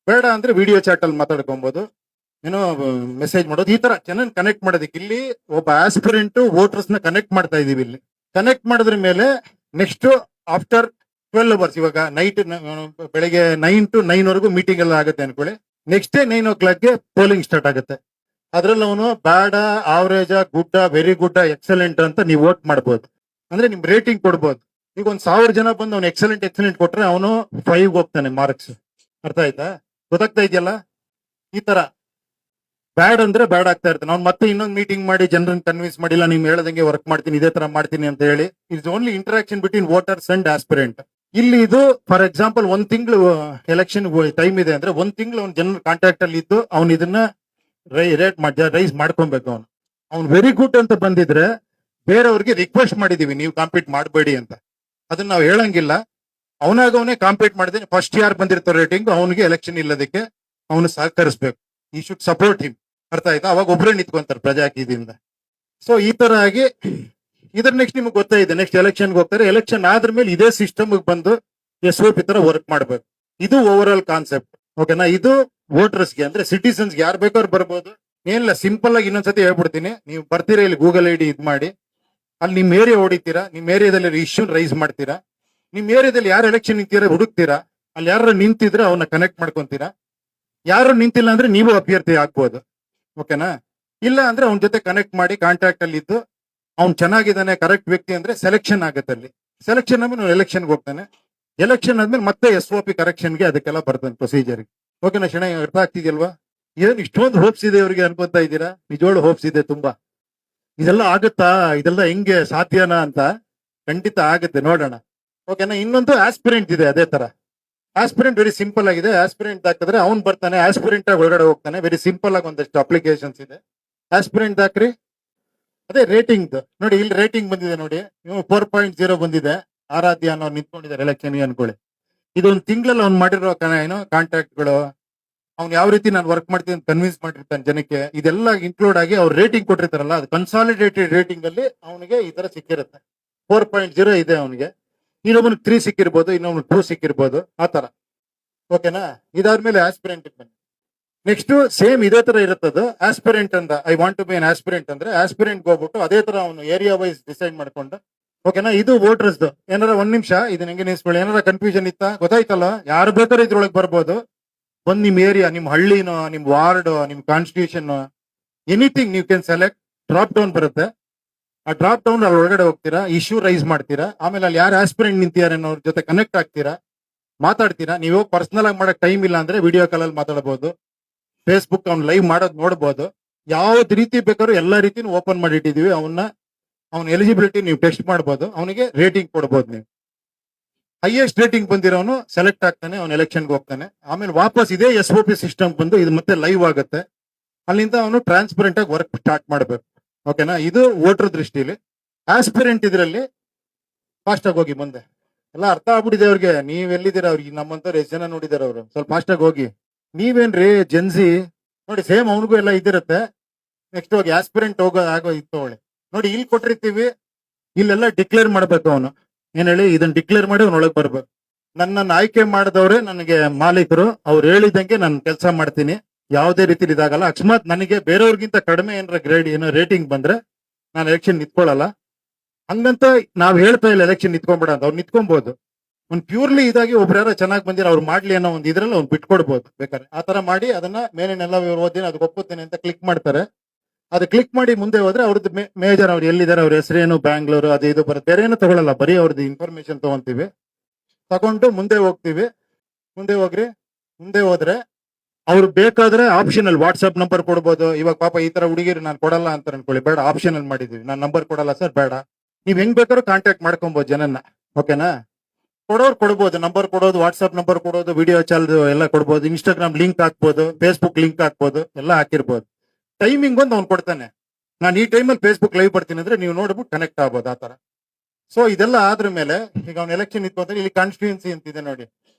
Speaker 1: ಬೇಡ ಅಂದ್ರೆ ವಿಡಿಯೋ ಚಾಟ್ ಅಲ್ಲಿ ಮಾತಾಡ್ಕೊಬಹುದು, ಏನೋ ಮೆಸೇಜ್ ಮಾಡೋದು. ಈ ತರ ಜನ ಕನೆಕ್ಟ್ ಮಾಡೋದಕ್ಕೆ ಇಲ್ಲಿ ಒಬ್ಬ ಆಸ್ಪಿರೆಂಟ್ ವೋಟರ್ಸ್ ನ ಕನೆಕ್ಟ್ ಮಾಡ್ತಾ ಇದೀವಿ. ಇಲ್ಲಿ ಕನೆಕ್ಟ್ ಮಾಡಿದ್ರ ಮೇಲೆ ನೆಕ್ಸ್ಟ್ ಆಫ್ಟರ್ 12 hours, ಇವಾಗ ನೈಟ್ ಬೆಳಿಗ್ಗೆ 9 to 9 ವರೆಗೂ ಮೀಟಿಂಗ್ ಎಲ್ಲ ಆಗುತ್ತೆ ಅನ್ಕೊಳ್ಳಿ. Next day 9 o'clock polling start ಆಗುತ್ತೆ. ಅದ್ರಲ್ಲಿ ಅವನು ಬ್ಯಾಡ, ಆವರೇಜ್, ಗುಡ್ಡ, ವೆರಿ ಗುಡ್, ಎಕ್ಸಲೆಂಟ್ ಅಂತ ನೀವು ವೋಟ್ ಮಾಡ್ಬೋದು. ಅಂದ್ರೆ ನಿಮ್ ರೇಟಿಂಗ್ ಕೊಡ್ಬೋದು. ಈಗ 1,000 ಜನ ಬಂದು ಅವ್ನು ಎಕ್ಸಲೆಂಟ್ ಕೊಟ್ರೆ ಅವನು 5 ಹೋಗ್ತಾನೆ ಮಾರ್ಕ್ಸ್. ಅರ್ಥ ಆಯ್ತಾ? ಗೊತ್ತಾಗ್ತಾ ಇದೆಯಲ್ಲ? ಈ ತರ ಬ್ಯಾಡ್ ಅಂದ್ರೆ ಬ್ಯಾಡ್ ಆಗ್ತಾ ಇರ್ತಾನೆ. ಅವ್ನು ಮತ್ತೆ ಇನ್ನೊಂದು ಮೀಟಿಂಗ್ ಮಾಡಿ ಜನರನ್ನ ಕನ್ವಿನ್ಸ್ ಮಾಡಿಲ್ಲ, ನಿಮ್ ಹೇಳ್ದಂಗೆ ವರ್ಕ್ ಮಾಡ್ತೀನಿ, ಇದೇ ತರ ಮಾಡ್ತೀನಿ ಅಂತ ಹೇಳಿ. It's only interaction between voters and aspirant. ಇಲ್ಲಿ ಇದು ಫಾರ್ ಎಕ್ಸಾಂಪಲ್ 1 ತಿಂಗಳು ಎಲೆಕ್ಷನ್ ಟೈಮ್ ಇದೆ ಅಂದ್ರೆ 1 ತಿಂಗಳು ಅವ್ನ ಜನರ ಕಾಂಟ್ಯಾಕ್ಟ್ ಅಲ್ಲಿ ಇದ್ದು ಅವ್ನು ಇದನ್ನ ರೈಸ್ ಮಾಡ್ಕೊಬೇಕು. ಅವ್ನು ವೆರಿ ಗುಡ್ ಅಂತ ಬಂದಿದ್ರೆ ಬೇರೆಯವ್ರಿಗೆ ರಿಕ್ವೆಸ್ಟ್ ಮಾಡಿದೀವಿ ನೀವು ಕಾಂಪೀಟ್ ಮಾಡಬೇಡಿ ಅಂತ. ಅದನ್ನ ನಾವು ಹೇಳಂಗಿಲ್ಲ. ಅವನಾಗವನೇ ಕಾಂಪೀಟ್ ಮಾಡಿದ್ರೆ ಫಸ್ಟ್ ಯಾರು ಬಂದಿರ್ತಾರೆ ರೇಟಿಂಗ್ ಅವನಿಗೆ ಎಲೆಕ್ಷನ್ ಇಲ್ಲದಕ್ಕೆ ಅವನು ಸಹಕರಿಸಬೇಕು. ಈ ಶುಡ್ ಸಪೋರ್ಟ್ ಹಿಮ್. ಅರ್ಥ ಆಯ್ತಾ? ಅವಾಗ ಒಬ್ಬರೇ ನಿಂತ್ಕೊಂತಾರೆ ಪ್ರಜಾಕೀಯದಿಂದ. ಸೊ ಈ ತರ ಆಗಿ ಇದ್ರ ನೆಕ್ಸ್ಟ್ ನಿಮ್ಗೆ ಗೊತ್ತಾ ಇದೆ, ನೆಕ್ಸ್ಟ್ ಎಲೆಕ್ಷನ್ಗೆ ಹೋಗ್ತಾರೆ. ಎಲೆಕ್ಷನ್ ಆದ್ರ ಮೇಲೆ ಇದೇ ಸಿಸ್ಟಮ್ ಬಂದು SOP ತರ ವರ್ಕ್ ಮಾಡ್ಬೇಕು. ಇದು ಓವರ್ ಆಲ್ ಕಾನ್ಸೆಪ್ಟ್. ಓಕೆನಾ? ಇದು ವೋಟರ್ಸ್ಗೆ ಅಂದ್ರೆ ಸಿಟಿಸನ್ಸ್ಗೆ ಯಾರು ಬೇಕಾದ್ರೂ ಬರ್ಬೋದು. ಏನಿಲ್ಲ, ಸಿಂಪಲ್ ಆಗಿ ಇನ್ನೊಂದ್ಸತಿ ಹೇಳ್ಬಿಡ್ತೀನಿ. ನೀವು ಬರ್ತೀರಾ, ಇಲ್ಲಿ ಗೂಗಲ್ ID ಇದ್ ಮಾಡಿ, ಅಲ್ಲಿ ನಿಮ್ ಏರಿಯಾ ಹೊಡಿತೀರಾ, ನಿಮ್ ಏರಿಯಾದಲ್ಲಿ ಇಶ್ಯೂ ರೈಸ್ ಮಾಡ್ತೀರಾ, ನಿಮ್ ಏರಿಯಾದಲ್ಲಿ ಯಾರು ಎಲೆಕ್ಷನ್ ನಿಂತೀರಾ ಹುಡುಕ್ತೀರಾ, ಅಲ್ಲಿ ಯಾರು ನಿಂತಿದ್ರೆ ಅವನ್ನ ಕನೆಕ್ಟ್ ಮಾಡ್ಕೊಂತೀರಾ. ಯಾರು ನಿಂತಿಲ್ಲ ಅಂದ್ರೆ ನೀವು ಅಭ್ಯರ್ಥಿ ಆಗ್ಬೋದು. ಓಕೆನಾ? ಇಲ್ಲ ಅಂದ್ರೆ ಅವನ ಜೊತೆ ಕನೆಕ್ಟ್ ಮಾಡಿ ಕಾಂಟ್ಯಾಕ್ಟ್ ಅಲ್ಲಿ ಇದ್ದು ಅವ್ನು ಚೆನ್ನಾಗಿದ್ದಾನೆ, ಕರೆಕ್ಟ್ ವ್ಯಕ್ತಿ ಅಂದ್ರೆ ಸೆಲೆಕ್ಷನ್ ಆಗುತ್ತೆ. ಅಲ್ಲಿ ಸೆಲೆಕ್ಷನ್ ಆದ್ಮೇಲೆ ಎಲೆಕ್ಷನ್ಗೆ ಹೋಗ್ತಾನೆ. ಎಲೆಕ್ಷನ್ ಆದ್ಮೇಲೆ ಮತ್ತೆ SOP ಕರೆಕ್ಷನ್ಗೆ ಅದಕ್ಕೆಲ್ಲ ಬರ್ತಾನೆ ಪ್ರೊಸೀಜರ್ಗೆ. ಓಕೆನಾ ಶಣೈ? ಅರ್ಥ ಆಗ್ತಿದೆಯಲ್ವಾ? ಏನ್ ಇಷ್ಟೊಂದು ಹೋಪ್ಸ್ ಇದೆ ಅವ್ರಿಗೆ ಅನ್ಕೊಂತಾ ಇದ್ದೀರಾ? ನಿಜವಾಗ್ಲೂ ಹೋಪ್ಸ್ ಇದೆ ತುಂಬಾ. ಇದೆಲ್ಲ ಆಗುತ್ತಾ? ಇದೆಲ್ಲ ಹೆಂಗೆ ಸಾಧ್ಯನಾ ಅಂತ? ಖಂಡಿತ ಆಗುತ್ತೆ, ನೋಡೋಣ. ಓಕೆನಾ? ಇನ್ನೊಂದು ಆಸ್ಪಿರೆಂಟ್ ಇದೆ ಅದೇ ತರ. ಆಸ್ಪಿರೆಂಟ್ ವೆರಿ ಸಿಂಪಲ್ ಆಗಿದೆ. ಆಸ್ಪಿರೆಂಟ್ ಹಾಕಿದ್ರೆ ಅವ್ನು ಬರ್ತಾನೆ, ಆಸ್ಪಿರೆಂಟ್ ಆಗಿ ಒಳಗಡೆ ಹೋಗ್ತಾನೆ. ವೆರಿ ಸಿಂಪಲ್ ಆಗಿ ಒಂದಷ್ಟು ಅಪ್ಲಿಕೇಶನ್ಸ್ ಇದೆ. ಆಸ್ಪಿರೆಂಟ್ ಹಾಕ್ರಿ. ಅದೇ ರೇಟಿಂಗ್ ನೋಡಿ, ಇಲ್ಲಿ ರೇಟಿಂಗ್ ಬಂದಿದೆ ನೋಡಿ, 4.0 ಬಂದಿದೆ. ಆರಾಧ್ಯ ಅನ್ನೋರು ನಿಂತ್ಕೊಂಡಿದ್ದಾರೆ ಎಲೆಕ್ಷನ್ ಅನ್ಕೊಳ್ಳಿ. ಇದೊಂದು ತಿಂಗಳಲ್ಲಿ ಅವ್ನು ಮಾಡಿರೋ ಏನೋ ಕಾಂಟ್ಯಾಕ್ಟ್ಗಳು, ಅವ್ನು ಯಾವ ರೀತಿ ನಾನು ವರ್ಕ್ ಮಾಡ್ತೀನಿ ಅಂತ ಕನ್ವಿನ್ಸ್ ಮಾಡಿರ್ತಾನೆ ಜನಕ್ಕೆ, ಇದೆಲ್ಲ ಇನ್ಕ್ಲೂಡ್ ಆಗಿ ಅವ್ರು ರೇಟಿಂಗ್ ಕೊಟ್ಟಿರ್ತಾರಲ್ಲ, ಅದು ಕನ್ಸಾಲಿಡೇಟೆಡ್ ರೇಟಿಂಗ್ ಅಲ್ಲಿ ಅವನಿಗೆ ಈ ತರ ಸಿಕ್ಕಿರುತ್ತೆ. 4.0 ಇದೆ ಅವನಿಗೆ. ಇನ್ನೊಬ್ಬನಿಗೆ 3 ಸಿಕ್ಕಿರ್ಬೋದು, ಇನ್ನೊಬ್ನಿಗೆ 2 ಸಿಕ್ಕಿರ್ಬೋದು, ಆ ತರ. ಓಕೆನಾ? ಇದಾದ್ಮೇಲೆ ಆಸ್ಪಿರೆಂಟ್ ಬನ್ನಿ. ನೆಕ್ಸ್ಟ್ ಸೇಮ್ ಇದೇ ತರ ಇರುತ್ತದು. ಆಸ್ಪಿರೆಂಟ್ ಅಂತ I want to be an aspirant ಅಂದ್ರೆ ಆಸ್ಪಿರೆಂಟ್ ಹೋಗ್ಬಿಟ್ಟು ಅದೇ ತರ ಅವನು ಏರಿಯಾ ವೈಸ್ ಡಿಸೈಡ್ ಮಾಡ್ಕೊಂಡು. ಓಕೆನಾ? ಇದು ವೋಟರ್ಸ್. ಏನಾರ 1 ನಿಮಿಷ ಇದನ್ನ ಹೆಂಗೆ ನಿಲ್ಸ್ಕೊಳ್ಳಿ. ಏನಾರ ಕನ್ಫ್ಯೂಷನ್ ಇತ್ತಾ? ಗೊತ್ತಾಯ್ತಲ್ಲ? ಯಾರು ಬೇಕಾದ್ರೂ ಇದ್ರೊಳಗೆ ಬರ್ಬೋದು. ಒಂದ್ ನಿಮ್ ಏರಿಯಾ, ನಿಮ್ ಹಳ್ಳಿನೋ, ನಿಮ್ ವಾರ್ಡ್, ನಿಮ್ ಕಾನ್ಸ್ಟಿಟ್ಯೂಷನ್, ಎನಿಥಿಂಗ್ ನೀವು ಕ್ಯಾನ್ ಸೆಲೆಕ್ಟ್. ಡ್ರಾಪ್ ಡೌನ್ ಬರುತ್ತೆ. ಆ ಡ್ರಾಪ್ ಡೌನ್ ಅಲ್ಲಿ ಒಳಗಡೆ ಹೋಗ್ತೀರಾ, ಇಶ್ಯೂ ರೈಸ್ ಮಾಡ್ತೀರಾ. ಆಮೇಲೆ ಅಲ್ಲಿ ಯಾರು ಆಸ್ಪಿರೆಂಟ್ ನಿಂತಿದ್ದಾರೆ ಅನ್ನೋರ್ ಜೊತೆ ಕನೆಕ್ಟ್ ಆಗ್ತೀರಾ, ಮಾತಾಡ್ತೀರಾ. ನೀವು ಪರ್ಸನಲ್ ಆಗಿ ಮಾಡಕ್ ಟೈಮ್ ಇಲ್ಲ ಅಂದ್ರೆ ವಿಡಿಯೋ ಕಾಲ್ ಅಲ್ಲಿ ಮಾತಾಡಬಹುದು. ಫೇಸ್ಬುಕ್ ಅವ್ನು ಲೈವ್ ಮಾಡೋದು ನೋಡಬಹುದು. ಯಾವ್ದು ರೀತಿ ಬೇಕಾದ್ರೂ ಎಲ್ಲಾ ರೀತಿನೂ ಓಪನ್ ಮಾಡಿಟ್ಟಿದೀವಿ. ಅವ್ನ ಎಲಿಜಿಬಿಲಿಟಿ ನೀವು ಟೆಸ್ಟ್ ಮಾಡಬಹುದು. ಅವನಿಗೆ ರೇಟಿಂಗ್ ಕೊಡಬಹುದು. ನೀವು ಹೈಯೆಸ್ಟ್ ರೇಟಿಂಗ್ ಬಂದಿರೋನು ಸೆಲೆಕ್ಟ್ ಆಗ್ತಾನೆ, ಅವ್ನು ಎಲೆಕ್ಷನ್ಗೆ ಹೋಗ್ತಾನೆ. ಆಮೇಲೆ ವಾಪಸ್ ಇದೇ SOP ಸಿಸ್ಟಮ್ ಬಂದು ಇದು ಮತ್ತೆ ಲೈವ್ ಆಗುತ್ತೆ. ಅಲ್ಲಿಂದ ಅವನು ಟ್ರಾನ್ಸ್ಪರೆಂಟ್ ಆಗಿ ವರ್ಕ್ ಸ್ಟಾರ್ಟ್ ಮಾಡಬೇಕು. ಓಕೆನಾ? ಇದು ವೋಟರ್ ದೃಷ್ಟಿಲಿ. ಆಸ್ಪಿರೆಂಟ್ ಇದರಲ್ಲಿ ಫಾಸ್ಟ್ ಆಗಿ ಹೋಗಿ ಮುಂದೆ. ಎಲ್ಲ ಅರ್ಥ ಆಗ್ಬಿಟ್ಟಿದೆ ಅವ್ರಿಗೆ. ನೀವ್ ಎಲ್ಲಿದ್ದೀರಾ? ಅವ್ರಿಗೆ ನಮ್ಮಂತವ್ರು ಎಷ್ಟು ಜನ ನೋಡಿದಾರೆ ಅವರು. ಸ್ವಲ್ಪ ಫಾಸ್ಟ್ ಆಗಿ ಹೋಗಿ. ನೀವೇನ್ರಿ ಜೆನ್ಸಿ ನೋಡಿ, ಸೇಮ್ ಅವನಿಗೂ ಎಲ್ಲ ಇದಿರುತ್ತೆ. ನೆಕ್ಸ್ಟ್ ಹೋಗಿ ಆಸ್ಪಿರೆಂಟ್ ಆಗೋ ಇತ್ತವಳೆ ನೋಡಿ, ಇಲ್ಲಿ ಕೊಟ್ಟಿರ್ತೀವಿ. ಇಲ್ಲೆಲ್ಲ ಡಿಕ್ಲೇರ್ ಮಾಡ್ಬೇಕು. ಅವನು ಏನ್ ಹೇಳಿ, ಇದನ್ನ ಡಿಕ್ಲೇರ್ ಮಾಡಿ ಅವ್ನ ಒಳಗೆ ಬರ್ಬೇಕು. ನನ್ನನ್ನು ಆಯ್ಕೆ ಮಾಡಿದವ್ರೆ ನನಗೆ ಮಾಲೀಕರು. ಅವ್ರು ಹೇಳಿದಂಗೆ ನಾನು ಕೆಲಸ ಮಾಡ್ತೀನಿ. ಯಾವುದೇ ರೀತಿ ಇದಾಗಲ್ಲ. ಅಕಸ್ಮಾತ್ ನನಗೆ ಬೇರೆಯವ್ರಿಗಿಂತ ಕಡಿಮೆ ಏನಾರ ಗ್ರೇಡ್ ಏನೋ ರೇಟಿಂಗ್ ಬಂದ್ರೆ ನಾನು ಎಲೆಕ್ಷನ್ ನಿಂತ್ಕೊಳ್ಳಲ್ಲ. ಹಂಗಂತ ನಾವ್ ಹೇಳ್ತಾ ಇಲ್ಲ ಎಲೆಕ್ಷನ್ ನಿಂತ್ಕೊಂಡ್ಬೇಡ ಅಂತ. ಅವ್ರು ನಿಂತ್ಕೊಬಹುದು. ಒಂದ್ ಪ್ಯೂರ್ಲಿ ಇದಾಗಿ ಒಬ್ರು ಯಾರೋ ಚೆನ್ನಾಗಿ ಬಂದಿರ ಅವ್ರು ಮಾಡ್ಲಿ ಅನ್ನೋ ಒಂದು ಇದ್ರಲ್ಲಿ ಅವ್ನು ಬಿಟ್ಕೊಡ್ಬೋದು ಬೇಕಾದ್ರೆ. ಆ ತರ ಮಾಡಿ ಅದನ್ನ ಮೇಲೇನೆಲ್ಲ ಓದಿನ ಅದಕ್ಕೆ ಒಪ್ಪುತ್ತೇನೆ ಅಂತ ಕ್ಲಿಕ್ ಮಾಡ್ತಾರೆ. ಅದು ಕ್ಲಿಕ್ ಮಾಡಿ ಮುಂದೆ ಹೋದ್ರೆ ಅವ್ರದ್ದು ಮೇಜರ್, ಅವ್ರು ಎಲ್ಲಿದ್ದಾರೆ, ಅವ್ರ ಹೆಸರೇನು, ಬ್ಯಾಂಗ್ಳೂರು, ಅದು ಇದು ಬರುತ್ತೆ. ಬೇರೆ ಏನು ತಗೊಳ್ಳಲ್ಲ, ಬರೀ ಅವ್ರದ್ದು ಇನ್ಫಾರ್ಮೇಶನ್ ತಗೊಂತೀವಿ. ತಗೊಂಡು ಮುಂದೆ ಹೋಗ್ತೀವಿ. ಮುಂದೆ ಹೋಗ್ರಿ. ಮುಂದೆ ಹೋದ್ರೆ ಅವ್ರು ಬೇಕಾದ್ರೆ ಆಪ್ಷನಲ್ ವಾಟ್ಸ್ಆಪ್ ನಂಬರ್ ಕೊಡ್ಬೋದು. ಇವಾಗ ಪಾಪ ಈ ತರ ಹುಡುಗಿರು ನಾನು ಕೊಡಲ್ಲ ಅಂತ ಅನ್ಕೊಳ್ಳಿ, ಬೇಡ ಆಪ್ಷನಲ್ ಮಾಡಿದೀವಿ. ನಾನು ನಂಬರ್ ಕೊಡಲ್ಲ ಸರ್, ಬೇಡ. ನೀವ್ ಹೆಂಗ್ ಬೇಕಾದ್ರೂ ಕಾಂಟ್ಯಾಕ್ಟ್ ಮಾಡ್ಕೊಬಹುದು ಜನನ್ನ. ಓಕೆನಾ? ಕೊಡೋರು ಕೊಡ್ಬೋದು, ನಂಬರ್ ಕೊಡೋದು, ವಾಟ್ಸ್ಆಪ್ ನಂಬರ್ ಕೊಡೋದು, ವಿಡಿಯೋ ಚಾಲ್ ಎಲ್ಲ ಕೊಡ್ಬೋದು, ಇನ್ಸ್ಟಾಗ್ರಾಮ್ ಲಿಂಕ್ ಹಾಕ್ಬೋದು, ಫೇಸ್ಬುಕ್ ಲಿಂಕ್ ಹಾಕ್ಬೋದು, ಎಲ್ಲ ಹಾಕಿರ್ಬೋದು. ಟೈಮಿಂಗ್ ಒಂದು ಅವ್ನು ಕೊಡ್ತಾನೆ. ನಾನು ಈ ಟೈಮಲ್ಲಿ ಫೇಸ್ಬುಕ್ ಲೈವ್ ಬರ್ತೀನಿ ಅಂದ್ರೆ ನೀವು ನೋಡ್ಬಿಟ್ಟು ಕನೆಕ್ಟ್ ಆಗ್ಬೋದು, ಆ ತರ. ಸೊ ಇದೆಲ್ಲ ಆದ್ರ ಮೇಲೆ ಈಗ ಅವ್ನ ಎಲೆಕ್ಷನ್ ಇತ್ತು. ಇಲ್ಲಿ ಕಾನ್ಸ್ಟಿಟ್ಯೂನ್ಸಿ ಅಂತಿದೆ ನೋಡಿ.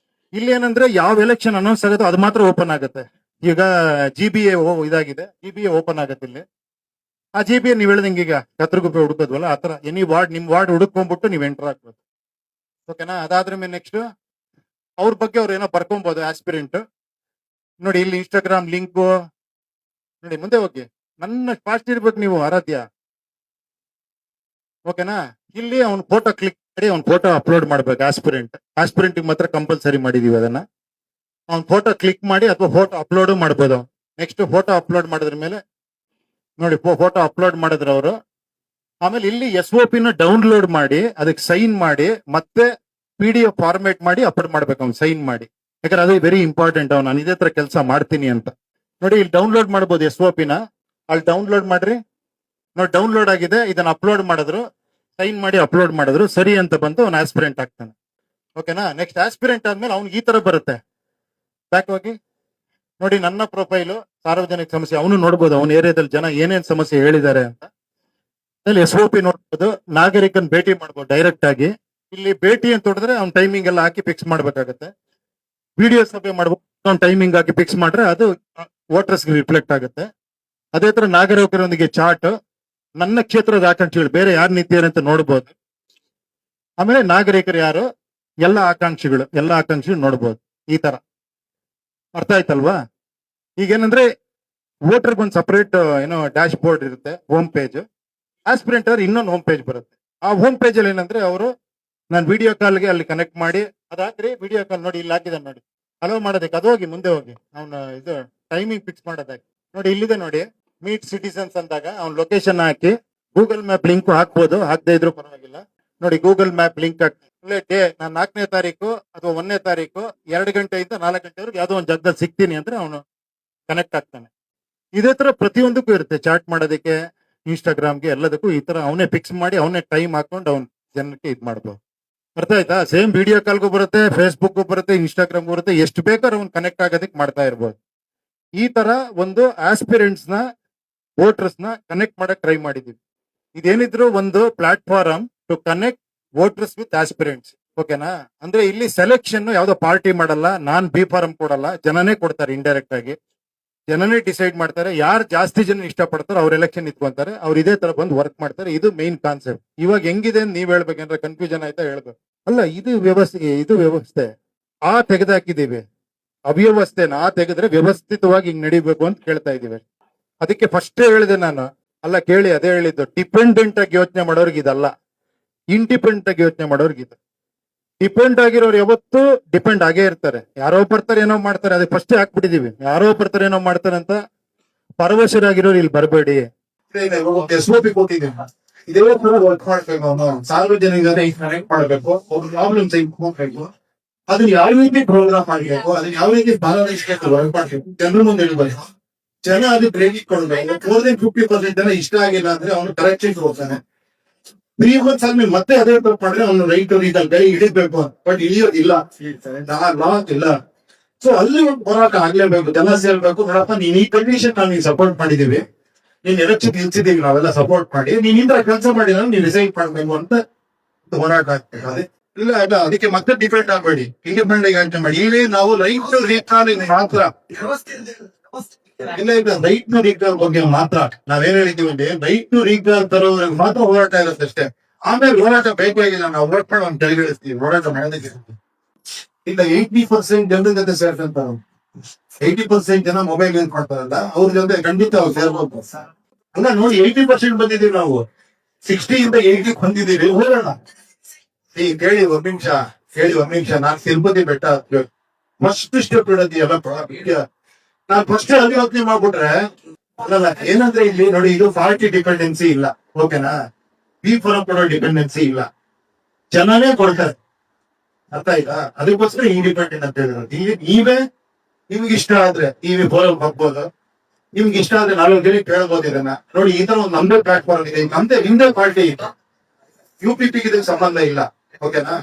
Speaker 1: ಇಲ್ಲಿ ಏನಂದ್ರೆ ಯಾವ ಎಲೆಕ್ಷನ್ ಅನೌನ್ಸ್ ಆಗುತ್ತೋ ಅದು ಮಾತ್ರ ಓಪನ್ ಆಗುತ್ತೆ. ಈಗ GBA ಇದಾಗಿದೆ, GBA ಓಪನ್ ಆಗುತ್ತೆ ಇಲ್ಲಿ. ಆ GBA ನೀವ್ ಹೇಳ್ದಂಗೆ ಈಗ ಕತ್ರಗುಪ್ಪೆ ಹುಡುಕೋದ್ವಲ್ಲ, ಆತರ ಎನಿ ವಾರ್ಡ್, ನಿಮ್ ವಾರ್ಡ್ ಹುಡುಕೊಂಡ್ಬಿಟ್ಟು ನೀವ್ ಎಂಟರ್ ಆಗ್ಬೋದು. ಓಕೆನಾ? ಅದಾದ್ರ ಮೇಲೆ ನೆಕ್ಸ್ಟ್ ಅವ್ರ ಬಗ್ಗೆ ಅವ್ರು ಏನೋ ಬರ್ಕೊಬಹುದು ಆಸ್ಪಿರೆಂಟ್. ನೋಡಿ ಇಲ್ಲಿ ಇನ್ಸ್ಟಾಗ್ರಾಮ್ ಲಿಂಕು ನೋಡಿ. ಮುಂದೆ ಹೋಗಿ. ನನ್ನ ಫಾಸ್ಟ್ ಇರ್ಬೇಕು ನೀವು, ಆರಾಧ್ಯ. ಓಕೆನಾ? ಇಲ್ಲಿ ಅವ್ನ ಫೋಟೋ ಕ್ಲಿಕ್ ಮಾಡಿ ಅವ್ನ ಫೋಟೋ ಅಪ್ಲೋಡ್ ಮಾಡ್ಬೇಕು. ಆಸ್ಪಿರೆಂಟ್ ಮಾತ್ರ ಕಂಪಲ್ಸರಿ ಮಾಡಿದೀವಿ ಅದನ್ನ. ಅವ್ನ ಫೋಟೋ ಕ್ಲಿಕ್ ಮಾಡಿ ಅಥವಾ ಫೋಟೋ ಅಪ್ಲೋಡ್ ಮಾಡ್ಬೋದು. ನೆಕ್ಸ್ಟ್ ಫೋಟೋ ಅಪ್ಲೋಡ್ ಮಾಡಿದ್ರ ಮೇಲೆ ನೋಡಿ, ಫೋಟೋ ಅಪ್ಲೋಡ್ ಮಾಡಿದ್ರೆ ಅವರು ಆಮೇಲೆ ಇಲ್ಲಿ SOP ನ ಡೌನ್ಲೋಡ್ ಮಾಡಿ ಅದಕ್ಕೆ ಸೈನ್ ಮಾಡಿ ಮತ್ತೆ PDF ಫಾರ್ಮೇಟ್ ಮಾಡಿ ಅಪ್ಲೋಡ್ ಮಾಡ್ಬೇಕು ಅವ್ನು ಸೈನ್ ಮಾಡಿ. ಯಾಕಂದ್ರೆ ಅದು ವೆರಿ ಇಂಪಾರ್ಟೆಂಟ್. ನಾನು ಇದೇ ತರ ಕೆಲಸ ಮಾಡ್ತೀನಿ ಅಂತ ನೋಡಿ. ಇಲ್ಲಿ ಡೌನ್ಲೋಡ್ ಮಾಡಬಹುದು SOP ನ. ಅಲ್ಲಿ ಡೌನ್ಲೋಡ್ ಮಾಡ್ರಿ ನೋಡಿ, ಡೌನ್ಲೋಡ್ ಆಗಿದೆ. ಇದನ್ನ ಅಪ್ಲೋಡ್ ಮಾಡಿದ್ರು, ಸೈನ್ ಮಾಡಿ ಅಪ್ಲೋಡ್ ಮಾಡಿದ್ರು, ಸರಿ ಅಂತ ಬಂತು, ಅವ್ನು ಆಸ್ಪಿರೆಂಟ್ ಆಗ್ತಾನೆ. ಓಕೆನಾ? ನೆಕ್ಸ್ಟ್ ಆಸ್ಪಿರೆಂಟ್ ಆದ್ಮೇಲೆ ಅವ್ನಿಗೆ ಈ ತರ ಬರುತ್ತೆ. ಬ್ಯಾಕ್ ಹೋಗಿ ನೋಡಿ, ನನ್ನ ಪ್ರೊಫೈಲು ಸಾರ್ವಜನಿಕ ಸಮಸ್ಯೆ. ಅವನು ನೋಡ್ಬೋದು ಅವನ ಏರಿಯಾದಲ್ಲಿ ಜನ ಏನೇನ್ ಸಮಸ್ಯೆ ಹೇಳಿದ್ದಾರೆ ಅಂತ. SOP ನೋಡ್ಬೋದು. ನಾಗರಿಕನ್ ಭೇಟಿ ಮಾಡ್ಬೋದು ಡೈರೆಕ್ಟ್ ಆಗಿ. ಇಲ್ಲಿ ಭೇಟಿ ಅಂತ ಹೊಡೆದ್ರೆ ಅವ್ನ ಟೈಮಿಂಗ್ ಎಲ್ಲ ಹಾಕಿ ಫಿಕ್ಸ್ ಮಾಡ್ಬೇಕಾಗತ್ತೆ. ವಿಡಿಯೋ ಸಭೆ ಮಾಡ್ಬೋದು, ಅವ್ನ ಟೈಮಿಂಗ್ ಹಾಕಿ ಫಿಕ್ಸ್ ಮಾಡ್ರೆ ಅದು ವೋಟರ್ಸ್ಗೆ ರಿಫ್ಲೆಕ್ಟ್ ಆಗುತ್ತೆ. ಅದೇ ತರ ನಾಗರಿಕರೊಂದಿಗೆ ಚಾಟ್, ನನ್ನ ಕ್ಷೇತ್ರದ ಆಕಾಂಕ್ಷಿಗಳು ಬೇರೆ ಯಾರು ನಿಂತಿದ್ದಾರೆ ಅಂತ ನೋಡ್ಬೋದು. ಆಮೇಲೆ ನಾಗರಿಕರು ಯಾರು, ಎಲ್ಲ ಆಕಾಂಕ್ಷಿಗಳು ನೋಡ್ಬೋದು. ಈ ತರ ಅರ್ಥ ಆಯ್ತಲ್ವಾ? ಈಗೇನಂದ್ರೆ ವೋಟರ್ಗೆ ಒಂದು ಸಪರೇಟ್ ಡ್ಯಾಶ್ ಬೋರ್ಡ್ ಇರುತ್ತೆ, ಹೋಮ್ ಪೇಜ್. ಆಸ್ಪಿರೆಂಟ್ ಅವ್ರು ಇನ್ನೊಂದು ಹೋಮ್ ಪೇಜ್ ಬರುತ್ತೆ. ಆ ಹೋಮ್ ಪೇಜ್ ಅಲ್ಲಿ ಏನಂದ್ರೆ ಅವರು ನಾನು ವಿಡಿಯೋ ಕಾಲ್ಗೆ ಅಲ್ಲಿ ಕನೆಕ್ಟ್ ಮಾಡಿ ಅದಾಕ್ರಿ. ವಿಡಿಯೋ ಕಾಲ್ ನೋಡಿ ಇಲ್ಲಿ ಹಾಕಿದ ನೋಡಿ, ಅಲೋ ಮಾಡೋದಕ್ಕೆ ಅದು ಹೋಗಿ ಮುಂದೆ ಹೋಗಿ ಅವ್ನ ಇದು ಟೈಮಿಂಗ್ ಫಿಕ್ಸ್ ಮಾಡೋದಕ್ಕೆ ನೋಡಿ, ಇಲ್ಲಿದೆ ನೋಡಿ ಮೀಟ್ ಸಿಟಿಸನ್ಸ್ ಅಂದಾಗ ಅವ್ನ ಲೊಕೇಶನ್ ಹಾಕಿ ಗೂಗಲ್ ಮ್ಯಾಪ್ ಲಿಂಕ್ ಹಾಕ್ಬೋದು, ಹಾಕದೇ ಇದ್ರು ಪರವಾಗಿಲ್ಲ. ನೋಡಿ ಗೂಗಲ್ ಮ್ಯಾಪ್ ಲಿಂಕ್ ಹಾಕಿ ಡೇ ನಾನು 4ನೇ ತಾರೀಕು ಅಥವಾ 1ನೇ ತಾರೀಕು 2 ಗಂಟೆಯಿಂದ 4 ಗಂಟೆವರೆಗೆ ಯಾವ್ದೋ ಒಂದು ಜಾಗದಲ್ಲಿ ಸಿಗ್ತೀನಿ ಅಂದ್ರೆ ಅವನು ಕನೆಕ್ಟ್ ಆಗ್ತಾನೆ. ಇದೇ ತರ ಪ್ರತಿಯೊಂದಕ್ಕೂ ಇರುತ್ತೆ, ಚಾಟ್ ಮಾಡೋದಕ್ಕೆ, ಇನ್ಸ್ಟಾಗ್ರಾಮ್ಗೆ, ಎಲ್ಲದಕ್ಕೂ ಈ ತರ ಅವನೇ ಫಿಕ್ಸ್ ಮಾಡಿ ಅವನೇ ಟೈಮ್ ಹಾಕೊಂಡು ಅವ್ನ ಜನಕ್ಕೆ ಇದ್ ಮಾಡ್ಬೋದು. ಅರ್ಥ ಆಯ್ತಾ? ಸೇಮ್ ವಿಡಿಯೋ ಕಾಲ್ಗೂ ಬರುತ್ತೆ, ಫೇಸ್ಬುಕ್ ಬರುತ್ತೆ, ಇನ್ಸ್ಟಾಗ್ರಾಮ್ ಬರುತ್ತೆ, ಎಷ್ಟು ಬೇಕಾದ್ರೂ ಅವ್ನು ಕನೆಕ್ಟ್ ಆಗೋದಕ್ಕೆ ಮಾಡ್ತಾ ಇರ್ಬೋದು. ಈ ತರ ಒಂದು ಆಸ್ಪಿರೆಂಟ್ಸ್ ನ, ವೋಟರ್ಸ್ ನ ಕನೆಕ್ಟ್ ಮಾಡಕ್ ಟ್ರೈ ಮಾಡಿದೀವಿ. ಇದೇನಿದ್ರು ಒಂದು platform to connect voters with aspirants. ಓಕೆನಾ? ಅಂದ್ರೆ ಇಲ್ಲಿ ಸೆಲೆಕ್ಷನ್ ಯಾವ್ದೋ ಪಾರ್ಟಿ ಮಾಡಲ್ಲ, ನಾನ್ ಬಿ ಫಾರಂ ಕೊಡಲ್ಲ, ಜನನೇ ಕೊಡ್ತಾರೆ. ಇಂಡೈರೆಕ್ಟ್ ಆಗಿ ಜನನೇ ಡಿಸೈಡ್ ಮಾಡ್ತಾರೆ. ಯಾರು ಜಾಸ್ತಿ ಜನ ಇಷ್ಟಪಡ್ತಾರೋ ಅವ್ರ ಎಲೆಕ್ಷನ್ ನಿಂತ್ಕೊಂತಾರೆ, ಅವ್ರು ಇದೇ ತರ ಬಂದು ವರ್ಕ್ ಮಾಡ್ತಾರೆ. ಇದು ಮೇನ್ ಕಾನ್ಸೆಪ್ಟ್. ಇವಾಗ ಹೆಂಗಿದೆ ನೀವ್ ಹೇಳ್ಬೇಕಂದ್ರೆ ಕನ್ಫ್ಯೂಷನ್ ಆಯ್ತಾ? ಹೇಳ್ಬೇಕು ಅಲ್ಲ, ಇದು ವ್ಯವಸ್ಥೆ ಆ ತೆಗೆದಾಕಿದೀವಿ. ಅವ್ಯವಸ್ಥೆನ ಆ ತೆಗೆದ್ರೆ ವ್ಯವಸ್ಥಿತವಾಗಿ ಹಿಂಗ್ ನಡಿಬೇಕು ಅಂತ ಕೇಳ್ತಾ ಇದೀವಿ. ಅದಕ್ಕೆ ಫಸ್ಟ್ ಹೇಳಿದೆ ನಾನು, ಅಲ್ಲ ಕೇಳಿ, ಅದೇ ಹೇಳಿದ್ದು, ಡಿಪೆಂಡೆಂಟ್ ಆಗಿ ಯೋಚನೆ ಮಾಡೋರ್ಗೆ ಇದಲ್ಲ, ಇಂಡಿಪೆಂಡೆಂಟ್ ಆಗಿ ಯೋಚನೆ ಮಾಡೋರ್ಗೆ ಇದು. ಡಿಪೆಂಡ್ ಆಗಿರೋರು ಯಾವತ್ತು ಡಿಪೆಂಡ್ ಆಗೇ ಇರ್ತಾರೆ. ಯಾರೋ ಬರ್ತಾರೆ ಏನೋ ಮಾಡ್ತಾರೆ, ಅದಕ್ಕೆ ಫಸ್ಟ್ ಹಾಕ್ಬಿಟ್ಟಿದೀವಿ. ಯಾರೋ ಬರ್ತಾರೆ ಏನೋ ಮಾಡ್ತಾರೆ ಅಂತ ಪರವಶರಾಗಿರೋರು ಇಲ್ಲಿ ಬರಬೇಡಿ.
Speaker 2: SOP ಕೊಟ್ಟಿದ್ದೀವಿ, ಇದೆಲ್ಲ ಕೂಡ ವರ್ಕ್ ಮಾಡ್ಬೇಕು. ಅವನು ಸಾರ್ವಜನಿಕರೇ ಕನೆಕ್ಟ್ ಮಾಡ್ಬೇಕು, ಅವ್ರ ಪ್ರಾಬ್ಲಮ್ಸ್ ಹೋಗ್ಬೇಕು, ಅದನ್ನ ಯಾವ ರೀತಿ ಪ್ರೋಗ್ರಾಮ್ ಮಾಡ್ಬೇಕು, ಅದನ್ನ ಯಾವ ರೀತಿ ಪಾಲನೆ ವರ್ಕ್ ಮಾಡ್ಬೇಕು, ಜನರ ಮುಂದೆ ಇಡಬೇಕು. ಜನ ಅದು ಕ್ರೆಡಿಟ್ ಕೊಡ್ಬೇಕು. ಮೋರ್ ದೆನ್ 50% ಜನ ಇಷ್ಟ ಆಗಿಲ್ಲ ಅಂದ್ರೆ ಅವನು ಕರೆಕ್ಷನ್ ಹೋಗ್ತಾನೆ. 3 months ಆದ್ಮೇಲೆ ಮತ್ತೆ ಅದೇ ತಪ್ಪು ಮಾಡಿದ್ರೆ ಅವ್ನು ರೈಟ್ ಕೈ ಹಿಡಿಬೇಕು, ಬಟ್ ಇಳಿಯೋದಿಲ್ಲ, ಲಾಕ್ ಇಲ್ಲ. ಸೊ ಅಲ್ಲಿ ಒಂದು ಹೋರಾಟ ಆಗ್ಲೇಬೇಕು, ಜನ ಸೇರ್ಬೇಕು. ನೋಡಪ್ಪ, ನೀನ್ ಈ ಕಂಡೀಷನ್ ನಾವು ಸಪೋರ್ಟ್ ಮಾಡಿದೀವಿ, ನೀನ್ ಎಲೆಕ್ಷನ್ ನಿಲ್ಸಿದೀವಿ, ನಾವೆಲ್ಲ ಸಪೋರ್ಟ್ ಮಾಡಿ, ನೀನ್ ಇಂದ ಕೆಲಸ ಮಾಡಿದ್ರೆ ನೀನ್ ರಿಸೈನ್ ಮಾಡ್ಬೇಕು ಅಂತ ಹೋರಾಟ ಆಗ್ಬೇಕು. ಅದೇ ಇಲ್ಲ ಇಲ್ಲ, ಅದಕ್ಕೆ ಮತ್ತೆ ಡಿಪೆಂಡ್ ಆಗ್ಬೇಡಿ, ಇಂಡಿಪೆಂಡೆಂಟ್ ಆಗಿ ಯೋಚನೆ ಮಾಡಿ. ಇಲ್ಲಿ ನಾವು ರೈಟ್ ಟು ರೀಕಾಲ್ ಮಾತ್ರ, ಇಲ್ಲ ಇಲ್ಲ, ರೈಟ್ ಟು ರೀಕಾಲ್ ಬಗ್ಗೆ ಮಾತ್ರ ನಾವೇನ್ ಹೇಳಿದೀವಿ ಅಂದ್ರೆ ರೈಟ್ ಟು ರೀಕಾಲ್ ತರೋದ್ರಿಗೆ ಮಾತ್ರ ಹೋರಾಟ ಇರುತ್ತೆ ಅಷ್ಟೇ. ಆಮೇಲೆ ಹೋರಾಟ ಬೇಕಾಗಿಲ್ಲ, ನಾವು ವರ್ಕ್ ಮಾಡಿ ಒಂದು ಕೆಳಗಿಳಿಸ್ತೀವಿ, ಹೋರಾಟ ಮಾಡೋದಕ್ಕೆ ಇಲ್ಲ. 80% ಜನರ ಜೊತೆ ಸೇರ್ಕಂತ, 80% ಜನ ಮೊಬೈಲ್ ಯೂಸ್ ಮಾಡ್ತಾರಲ್ಲ, ಅವ್ರ ಜೊತೆ ಖಂಡಿತ ಅವ್ರು ಸೇರ್ಬೋದು. ಅಲ್ಲ ನೋಡಿ, 80% ಬಂದಿದೀವಿ ನಾವು, 60 ಇಂದ 80 ಬಂದಿದ್ದೀವಿ. ಹೋಗೋಣ, ಈ ಕೇಳಿ ಒಂದ್ ನಿಮಿಷ, ನಾನ್ ತಿರುಪತಿ ಬೆಟ್ಟ ಹತ್ಬೇಕು, ಮಸ್ತ್ ಸ್ಟೆಪ್ ಇಡತಿ ಎಲ್ಲ. ನಾನ್ ಫಸ್ಟ್ ಅಲ್ಲಿ ಯೋಚನೆ ಮಾಡ್ಬಿಟ್ರೆ ಅಲ್ಲಲ್ಲ, ಏನಂದ್ರೆ ಇಲ್ಲಿ ನೋಡಿ, ಇದು ಪಾರ್ಟಿ ಡಿಪೆಂಡೆನ್ಸಿ ಇಲ್ಲ. ಓಕೆನಾ? ಬಿ ಫಾರಂ ಕೊಡೋ ಡಿಪೆಂಡೆನ್ಸಿ ಇಲ್ಲ, ಜನನೇ ಕೊಡ್ತಾರೆ. ಅರ್ಥ ಆಯ್ತಾ? ಅದಕ್ಕೋಸ್ಕರ ಇಂಡಿಪೆಂಡೆಂಟ್ ಅಂತ ಹೇಳಿದ್ರು. ನೀವೇ ನಿಮ್ಗೆ ಇಷ್ಟ ಆದ್ರೆ ಟಿವಿ ಫಾರಂ ಹಾಕ್ಬೋದು, ನಿಮ್ಗೆ ಇಷ್ಟ ಆದ್ರೆ 4 ಜನ ಕೇಳ್ಬೋದು ಇದನ್ನ. ನೋಡಿ, ಈ ತರ ಒಂದು ನಮ್ದೇ ಪ್ಲಾಟ್ಫಾರ್ಮ್ ಇದೆ, ನಿಮ್ದೇ ಪಾರ್ಟಿ ಇದೆ. UPP ಇದಕ್ಕೆ ಸಂಬಂಧ ಇಲ್ಲ. ಓಕೆನಾ?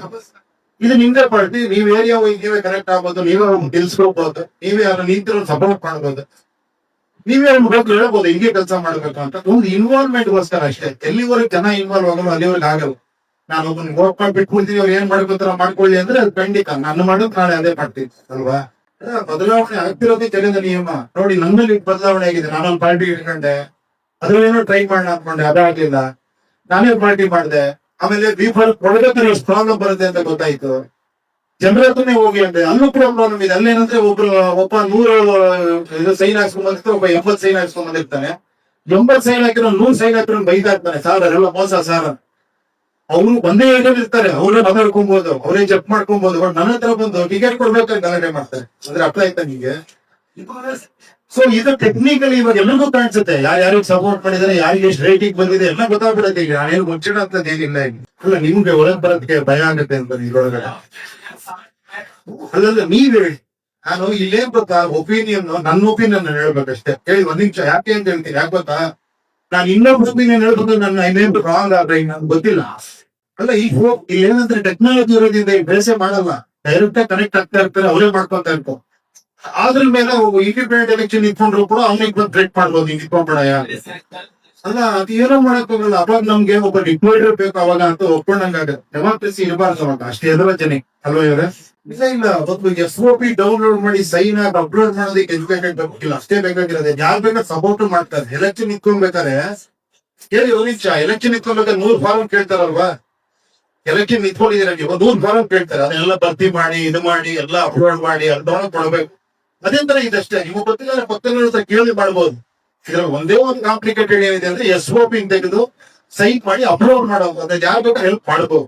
Speaker 2: ಇದು ನಿಮ್ದೇ ಪಾರ್ಟಿ, ನೀವ್ ಏರಿಯಾ ಹೋಗಿ ನೀವೇ ಕನೆಕ್ಟ್ ಆಗ್ಬೋದು, ನೀವೇ ನಿಲ್ಸ್ಕೋಬಹುದು, ನೀವೇ ಅವ್ರ ನಿಂತಿರೋ ಸಪೋರ್ಟ್ ಮಾಡ್ಬೋದು, ನೀವೇ ಬೇಕು ಹೇಳ್ಬೋದು ಹಿಂಗೆ ಕೆಲಸ ಮಾಡ್ಬೇಕು ಅಂತ. ಒಂದು ಇನ್ವಾಲ್ವ್ಮೆಂಟ್ ಗೋಸ್ಕರ ಅಷ್ಟೇ. ಎಲ್ಲಿವರೆಗೆ ಜನ ಇನ್ವಾಲ್ವ್ ಆಗಲ್ಲ ಅಲ್ಲಿವರೆಗೆ ಆಗಲ್ಲ. ನಾನು ಒಬ್ಬನ ಹೋಗ್ಕೊಂಡು ಬಿಟ್ಕೊಳ್ತೀವಿ, ಅವ್ರು ಏನ್ ಮಾಡ್ಕೋತಾರ ಮಾಡ್ಕೊಳ್ಳಿ ಅಂದ್ರೆ ಅದು ಖಂಡಿತ ನಾನು ಮಾಡೋದು ನಾಳೆ ಅದೇ ಮಾಡ್ತೀನಿ ಅಲ್ವಾ? ಬದಲಾವಣೆ ಆಗ್ತಿರೋದೇ ಜನದ ನಿಯಮ. ನೋಡಿ, ನನ್ನಲ್ಲಿ ಬದಲಾವಣೆ ಆಗಿದೆ. ನಾನೊಂದು ಪಾರ್ಟಿ ಇಟ್ಕೊಂಡೆ, ಅದ್ರೇನೋ ಟ್ರೈ ಮಾಡೋಣ ಅನ್ಕೊಂಡೆ, ಅದಾಗ್ಲಿಲ್ಲ, ನಾನೇ ಪಾರ್ಟಿ ಮಾಡಿದೆ. ಆಮೇಲೆ ಕೊಡಬೇಕಾದ್ರೆ ಎಷ್ಟು ಪ್ರಾಬ್ಲಮ್ ಬರುತ್ತೆ ಅಂತ ಗೊತ್ತಾಯ್ತು. ಜನರ ಹತ್ರನೇ ಹೋಗಿ ಅಂದ್ರೆ ಅಲ್ಲೂ ಪ್ರಾಬ್ಲಮ್ ಇದೆ. ಅಲ್ಲೇನಂದ್ರೆ ಒಬ್ಬ 100 ಸೈನ್ ಹಾಕ್ಸ್ಕೊಂಡ್ ಬಂದಿರ್ತಾರೆ, ಒಬ್ಬ 80 ಸೈನ್ ಹಾಕ್ಸ್ಕೊಂಡ್ ಬಂದಿರ್ತಾನೆ. 80 ಸೈನ್ ಹಾಕಿರೋ 100 ಸೈನ್ ಹಾಕಿರೋ ಬೈತಾ ಇರ್ತಾನೆ, ಸಾರ್ ಎಲ್ಲ ಮೋಸ ಸಾರ್. ಅವ್ರು ಒಂದೇ ಏರಿಯಾದಲ್ಲಿ ಇರ್ತಾರೆ, ಅವ್ರೇ ಮಾತಾಡ್ಕೊಬಹುದು, ಅವರೇ ಚೆಕ್ ಮಾಡ್ಕೊಬಹುದು. ನನ್ನ ಹತ್ರ ಬಂದು ಟಿಕೆಟ್ ಕೊಡ್ಬೇಕಾದ್ರೆ ಗಲಾಟೆ ಮಾಡ್ತಾರೆ. ಅಂದ್ರೆ ಅರ್ಥ ಆಯ್ತಾ ನಿಮ್ಗೆ? ಸೊ ಇದು ಟೆಕ್ನಿಕಲಿ ಇವಾಗ ಎಲ್ಲರಿಗೂ ಕಾಣಿಸುತ್ತೆ, ಯಾರಿಗೆ ಸಪೋರ್ಟ್ ಮಾಡಿದಾರೆ, ಯಾರಿಗೆ ಎಷ್ಟು ರೇಟಿಂಗ್ ಬಂದಿದೆ ಎಲ್ಲ ಗೊತ್ತಾಗ್ಬಿಡುತ್ತೆ. ಈಗ ನಾನೇನು ಮುಚ್ಚಿಡ ಅಂತದ್ದು ಏನಿಲ್ಲ. ಈಗ ಅಲ್ಲ, ನಿಮ್ಗೆ ಒಳಗ್ ಬರೋದಕ್ಕೆ ಭಯ ಆಗುತ್ತೆ ಅಂತ ಇದ್ರೊಳಗಡೆ. ಅಲ್ಲಲ್ಲ, ನೀವ್ ಹೇಳಿ. ನಾನು ಇಲ್ಲೇನ್ ಗೊತ್ತಾ, ಒಪಿನಿಯನ್, ನನ್ನ ಒಪಿನಿಯನ್ ಹೇಳ್ಬೇಕಷ್ಟೇ. ಹೇಳಿ ಒಂದ್ ನಿಮಿಷ. ಯಾಕೆ ಅಂತ ಹೇಳ್ತೀನಿ, ಯಾಕೆ ಗೊತ್ತಾ, ನಾನು ಇನ್ನೊಬ್ಬ ಒಪಿನಿಯನ್ ಹೇಳ್ಬೇಕು, ನನ್ನ ಇನ್ನೇನು ರಾಂಗ್ ಆದ್ರೆ ನನ್ಗೆ ಗೊತ್ತಿಲ್ಲ. ಅಲ್ಲ, ಈಗ ಏನಂದ್ರೆ ಟೆಕ್ನಾಲಜಿ ಇರೋದ್ರಿಂದ ಈ ಬೇಸೆ ಮಾಡಲ್ಲ, ಡೈರೆಕ್ಟ್ ಆಗಿ ಕನೆಕ್ಟ್ ಆಗ್ತಾ ಇರ್ತಾರೆ, ಅವರೇ ಮಾಡ್ಕೊಂತ ಇರ್ತಾರೆ. ಅದ್ರ ಮೇಲೆ ಇಂಡಿಪೆಂಡೆಂಟ್ ಎಲೆಕ್ಷನ್ ಇಟ್ಕೊಂಡ್ರು ಕೂಡ ಅವ್ನಿಗೆ ಬಂದು ಥ್ರೆಟ್ ಮಾಡ್ಬೋದು, ಹಿಂಗ್ ಇಟ್ಕೊಂಡ್ಬಿಡಯ. ಅಲ್ಲ, ಅದು ಏನೋ ಮಾಡಕ್ ಹೋಗಲ್ಲ. ಅವಾಗ ನಮ್ಗೆ ಒಬ್ಬ ಡಿಕ್ಟೇಟರ್ ಬೇಕು ಅವಾಗ ಅಂತ ಒಪ್ಕೊಂಡಂಗಾಗ. ಡೆಮಾಕ್ರಸಿ ಇರಬಾರ್ದು ಅವಾಗ, ಅಷ್ಟೇ ಎದುರ ಜನ ಅಲ್ವಾ ಇವ್ರೆ? ಇಲ್ಲ, ಒಬ್ಬ SOP ಡೌನ್ಲೋಡ್ ಮಾಡಿ ಸೈನ್ ಆಗಿ ಅಪ್ಲೋಡ್ ಮಾಡೋದಕ್ಕೆ ಎಜುಕೇಟೆಡ್ ಬೇಕಿಲ್ಲ, ಅಷ್ಟೇ ಬೇಕಾಗಿರೋದು. ಯಾರು ಬೇಕಾದ್ರೆ ಸಪೋರ್ಟ್ ಮಾಡ್ತಾರೆ. ಎಲೆಕ್ಷನ್ ನಿಂತ್ಕೊಬೇಕಾರೆ ಕೇಳಿ ಒಂದ್ ನಿಮಿಷ, ಎಲೆಕ್ಷನ್ ನಿಂತ್ಕೊಬೇಕಾದ್ರೆ 100 ಫಾರ್ಮ್ ಕೇಳ್ತಾರಲ್ವಾ? ಎಲೆಕ್ಷನ್ ನಿಂತ್ಕೊಂಡಿದ್ದೀರ ನೀವು, 100 ಫಾರ್ಮ್ ಕೇಳ್ತಾರೆ. ಅದನ್ನೆಲ್ಲ ಭರ್ತಿ ಮಾಡಿ, ಇದು ಮಾಡಿ, ಎಲ್ಲ ಅಪ್ಲೋಡ್ ಮಾಡಿ ಅರ್ಧೊಳಗೆ ಕೊಡ್ಬೇಕು. ಅದೇ ತರ ಇದಷ್ಟೇ. ನಿಮ್ಗೆ ಗೊತ್ತಿಲ್ಲ, ಪಕ್ಕದ ಹತ್ರ ಕೇಳಿ ಮಾಡ್ಬೋದು. ಇದ್ರಲ್ಲಿ ಒಂದೇ ಒಂದು ಕಾಂಪ್ಲಿಕೇಟೆಡ್ ಏನಿದೆ ಅಂದ್ರೆ SOP ತೆಗೆದು ಸೈನ್ ಮಾಡಿ ಅಪ್ಲೋಡ್ ಮಾಡೋದು. ಅದ್ ಯಾರು ಬೇಕಾದ್ರೆ ಹೆಲ್ಪ್ ಮಾಡ್ಬೋದು.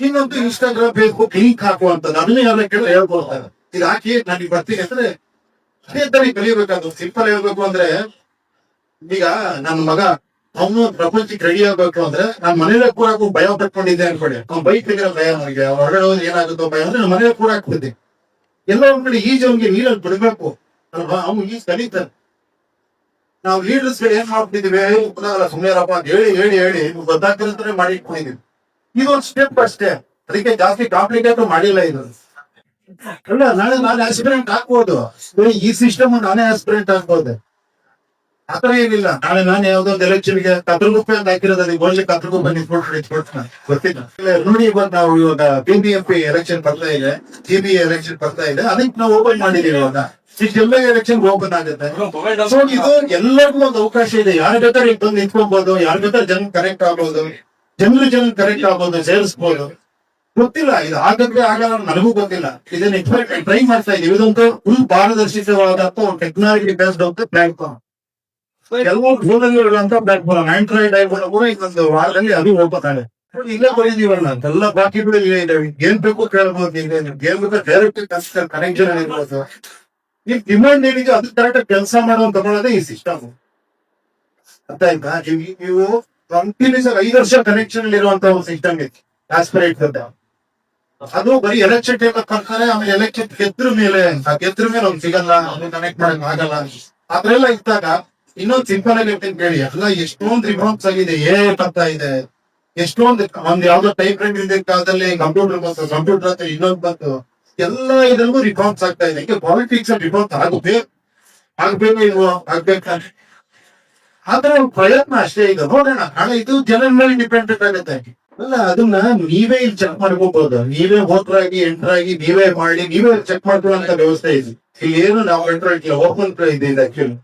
Speaker 2: ಇನ್ನೊಂದು ಇನ್ಸ್ಟಾಗ್ರಾಮ್, ಫೇಸ್ಬುಕ್ ಲಿಂಕ್ ಹಾಕುವಂತದ್ದು, ಅದನ್ನೇ ಯಾರ ಕೇಳಿ ಹೇಳ್ಕೊಡ್ತಾರೆ. ಇದು ಹಾಕಿ ನನಗೆ ಬರ್ತೀನಿ ಅಂದ್ರೆ ಅದೇ ತರ ಕಲಿಬೇಕಾದ್ರು. ಸಿಂಪಲ್ ಹೇಳ್ಬೇಕು ಅಂದ್ರೆ, ಈಗ ನನ್ನ ಮಗ ಅವನು ಪ್ರಪಂಚಕ್ಕೆ ರೆಡಿ ಆಗ್ಬೇಕು ಅಂದ್ರೆ ನಾನು ಮನೇಲೆ ಕೂಡಕ್ಕೂ ಭಯ ಪಟ್ಕೊಂಡಿದ್ದೆ ಅನ್ಕೊಳ್ಳಿ. ಅವ್ನು ಬೈಕ್ ತೆಗಿರೋ ಭಯ, ನನಗೆ ಹೊರಗಡೆ ಹೋದ್ರೆ ಏನಾಗುತ್ತೋ ಭಯ ಅಂದ್ರೆ ನಾನು ಮನೇಲೆ ಕೂಡ ಹಾಕ್ಬಿಡ್ತೀನಿ. ಎಲ್ಲ ಒಂದ್ ಕಡೆ ಈಜ್ ಅವ್ನಿಗೆ ನೀರಲ್ಲಿ ಬಿಡ್ಬೇಕು ಅಲ್ವಾ, ಅವ್ನು ಈಜ್ ಕಲಿತಾನೆ. ನಾವು ಲೀಡರ್ಸ್ ಏನ್ ಮಾಡ್ತಿದೀವಿ, ಸುಮ್ಮನೆರಪ್ಪ ಅಂತ ಹೇಳಿ ಹೇಳಿ ಹೇಳಿ ಗೊತ್ತಾಗ್ತಿರಂತಾನೆ ಮಾಡಿ ಇಟ್ಕೊಂಡಿದೀವಿ. ಇದೊಂದು ಸ್ಟೆಪ್ ಅಷ್ಟೇ, ಅದಕ್ಕೆ ಜಾಸ್ತಿ ಕಾಂಪ್ಲಿಕೇಟ್ ಮಾಡಿಲ್ಲ ಇದು. ಅಲ್ಲ, ನಾಳೆ ನಾನು ಆಸ್ಪಿರೆಂಟ್ ಹಾಕ್ಬೋದು, ಈ ಸಿಸ್ಟಮ್ ನಾನೇ ಆಸ್ಪಿರೆಂಟ್ ಹಾಕ್ಬೋದು. ಆತರ ಏನಿಲ್ಲ. ನಾಳೆ ನಾನು ಯಾವ್ದೋ ಒಂದು ಎಲೆಕ್ಷನ್ಗೆ 10 ರೂಪಾಯಿ ಅಂತ ಹಾಕಿರೋದು, ಅದಕ್ಕೆ ಒಳ್ಳೆ 10 ರೂಪಾಯಿ ನಿಂತ್ಕೊಳ್ತೀನಿ ಗೊತ್ತಿಲ್ಲ. ನೋಡಿ, ಇವಾಗ ನಾವು ಇವಾಗ BBMP ಎಲೆಕ್ಷನ್ ಬರ್ತಾ ಇದೆ, CBA ಎಲೆಕ್ಷನ್ ಬರ್ತಾ ಇದೆ, ಅದಕ್ಕೆ ನಾವು ಓಪನ್ ಮಾಡಿದೀವಿ. ಇವಾಗ ಇಷ್ಟೆಲ್ಲ ಎಲೆಕ್ಷನ್ ಓಪನ್ ಆಗುತ್ತೆ. ಸೊ ಇದು ಎಲ್ಲರಿಗೂ ಒಂದು ಅವಕಾಶ ಇದೆ. ಯಾರ ಬೇಕಾದ್ರೆ ಬಂದು ನಿಂತ್ಕೊಬಹುದು, ಯಾರ ಬೇಕಾದ್ರೆ ಜನ ಕನೆಕ್ಟ್ ಆಗ್ಬೋದು, ಜನ ಕರೆಕ್ಟ್ ಆಗ್ಬೋದು, ಸೇರಿಸಬಹುದು. ಗೊತ್ತಿಲ್ಲ, ಇದು ಆಗಕ್ಕೆ ಆಗಲ್ಲ, ನನಗೂ ಗೊತ್ತಿಲ್ಲ. ಇದನ್ನ ಟ್ರೈ ಮಾಡ್ತಾ ಇದೀವಿ. ಇದೊಂದು ಫುಲ್ ಪಾರದರ್ಶಕವಾದಂತ ಒಂದು ಟೆಕ್ನಾಲಜಿ ಬೇಸ್ಡ್ ಅಂತ ಪ್ಲಾಟ್ಫಾರ್ಮ್. ಕೆಲವು ಫೋನ್ಗಳಿರುವಂತ ಪ್ಲಾಟ್ಫಾರ್ಮ್, ಆಂಡ್ರಾಯ್ಡ್ ಐಫೋನ್ ಕೂಡ ಇನ್ನೊಂದು ವಾರದಲ್ಲಿ ಅದು ಓಪನ್ ಆಗಿದೆ. ಇಲ್ಲೇ ಬಂದಿದೀವಲ್ಲ, ಎಲ್ಲ ಬಾಕಿಗಳು ಇಲ್ಲೇ ಇದಾವೆ. ಏನ್ ಬೇಕು ಕೇಳ್ಬೋದು, ಏನ್ ಬೇಕು ಡೈರೆಕ್ಟ್ ಕನೆಕ್ಷನ್ ಇರ್ಬೋದು. ನಿಮ್ ಡಿಮಾಂಡ್ ಏನಿದೆ ಅದು ಕರೆಕ್ಟ್ ಕೆಲಸ ಮಾಡುವಂತ ತಗೊಳ್ಳೋದೇ ಈ ಸಿಸ್ಟಮ್. ಅರ್ಥ ಆಯ್ತಾ? ನೀವು ಕಂಟಿನ್ಯೂಸ್ 5 ವರ್ಷ ಕನೆಕ್ಷನ್ ಇರುವಂತ ಒಂದು ಸಿಸ್ಟಮ್ ಇದೆ ಆಸ್ಪಿರೇಟ್ ಅಂತ. ಅದು ಬರೀ ಎಲೆಕ್ಷನ್ ಟೈಮ್ ಬರ್ತಾರೆ, ಆಮೇಲೆ ಎಲೆಕ್ಷನ್ ಗೆದ್ರ ಮೇಲೆ ಅವ್ನು ಸಿಗಲ್ಲ, ಅವ್ನು ಕನೆಕ್ಟ್ ಮಾಡಕ್ ಆಗಲ್ಲ. ಅದ್ರೆಲ್ಲ ಇದ್ದಾಗ ಇನ್ನೊಂದು ಸಿಂಪಲ್ ಆಗಿ ಹೇಳ್ತೀನಿ ಕೇಳಿ. ಎಲ್ಲ ಎಷ್ಟೊಂದು ರಿಫಾರ್ಮ್ಸ್ ಆಗಿದೆ, ಬರ್ತಾ ಇದೆ, ಎಷ್ಟೊಂದು ಒಂದ್ ಯಾವ್ದೋ ಟೈಪ್ ರೈಟಿಂಗ್ ಕಾಲದಲ್ಲಿ ಕಂಪ್ಯೂಟರ್ ಬಂತು, ಕಂಪ್ಯೂಟರ್ ಅಂತ ಇನ್ನೊಂದು ಬಂತು. ಎಲ್ಲ ಇದರಲ್ಲೂ ರಿಫಾರ್ಮ್ಸ್ ಆಗ್ತಾ ಇದೆ. ಈಗ ಪಾಲಿಟಿಕ್ಸ್ ರಿಫಾರ್ಮ್ಸ್ ಆಗ್ಬೇಕು ಇಲ್ವೋ, ಆಗ್ಬೇಕಂತ ಆದ್ರೆ ಪ್ರಯತ್ನ ಅಷ್ಟೇ. ಈಗ ನೋಡೋಣ, ನಾಳೆ ಇದು ಜನರ ಮೇಲೆ ಡಿಪೆಂಡೆಂಟ್ ಆಗುತ್ತೆ. ಅಲ್ಲ, ಅದನ್ನ ನೀವೇ ಇಲ್ಲಿ ಚೆಕ್ ಮಾಡ್ಕೋಬಹುದು. ನೀವೇ ವೋಟರ್ ಆಗಿ ಎಂಟರ್ ಆಗಿ ನೀವೇ ಮಾಡಿ ನೀವೇ ಚೆಕ್ ಮಾಡ್ಕೊಳ್ಳುವಂತ ವ್ಯವಸ್ಥೆ ಇದೆ. ಇಲ್ಲಿ ಏನು ನಾವು ಎಂಟರ್ ಆಗಿಲ್ಲ, ಓಪನ್ ಇದೆ. ಆಕ್ಚುಲಿ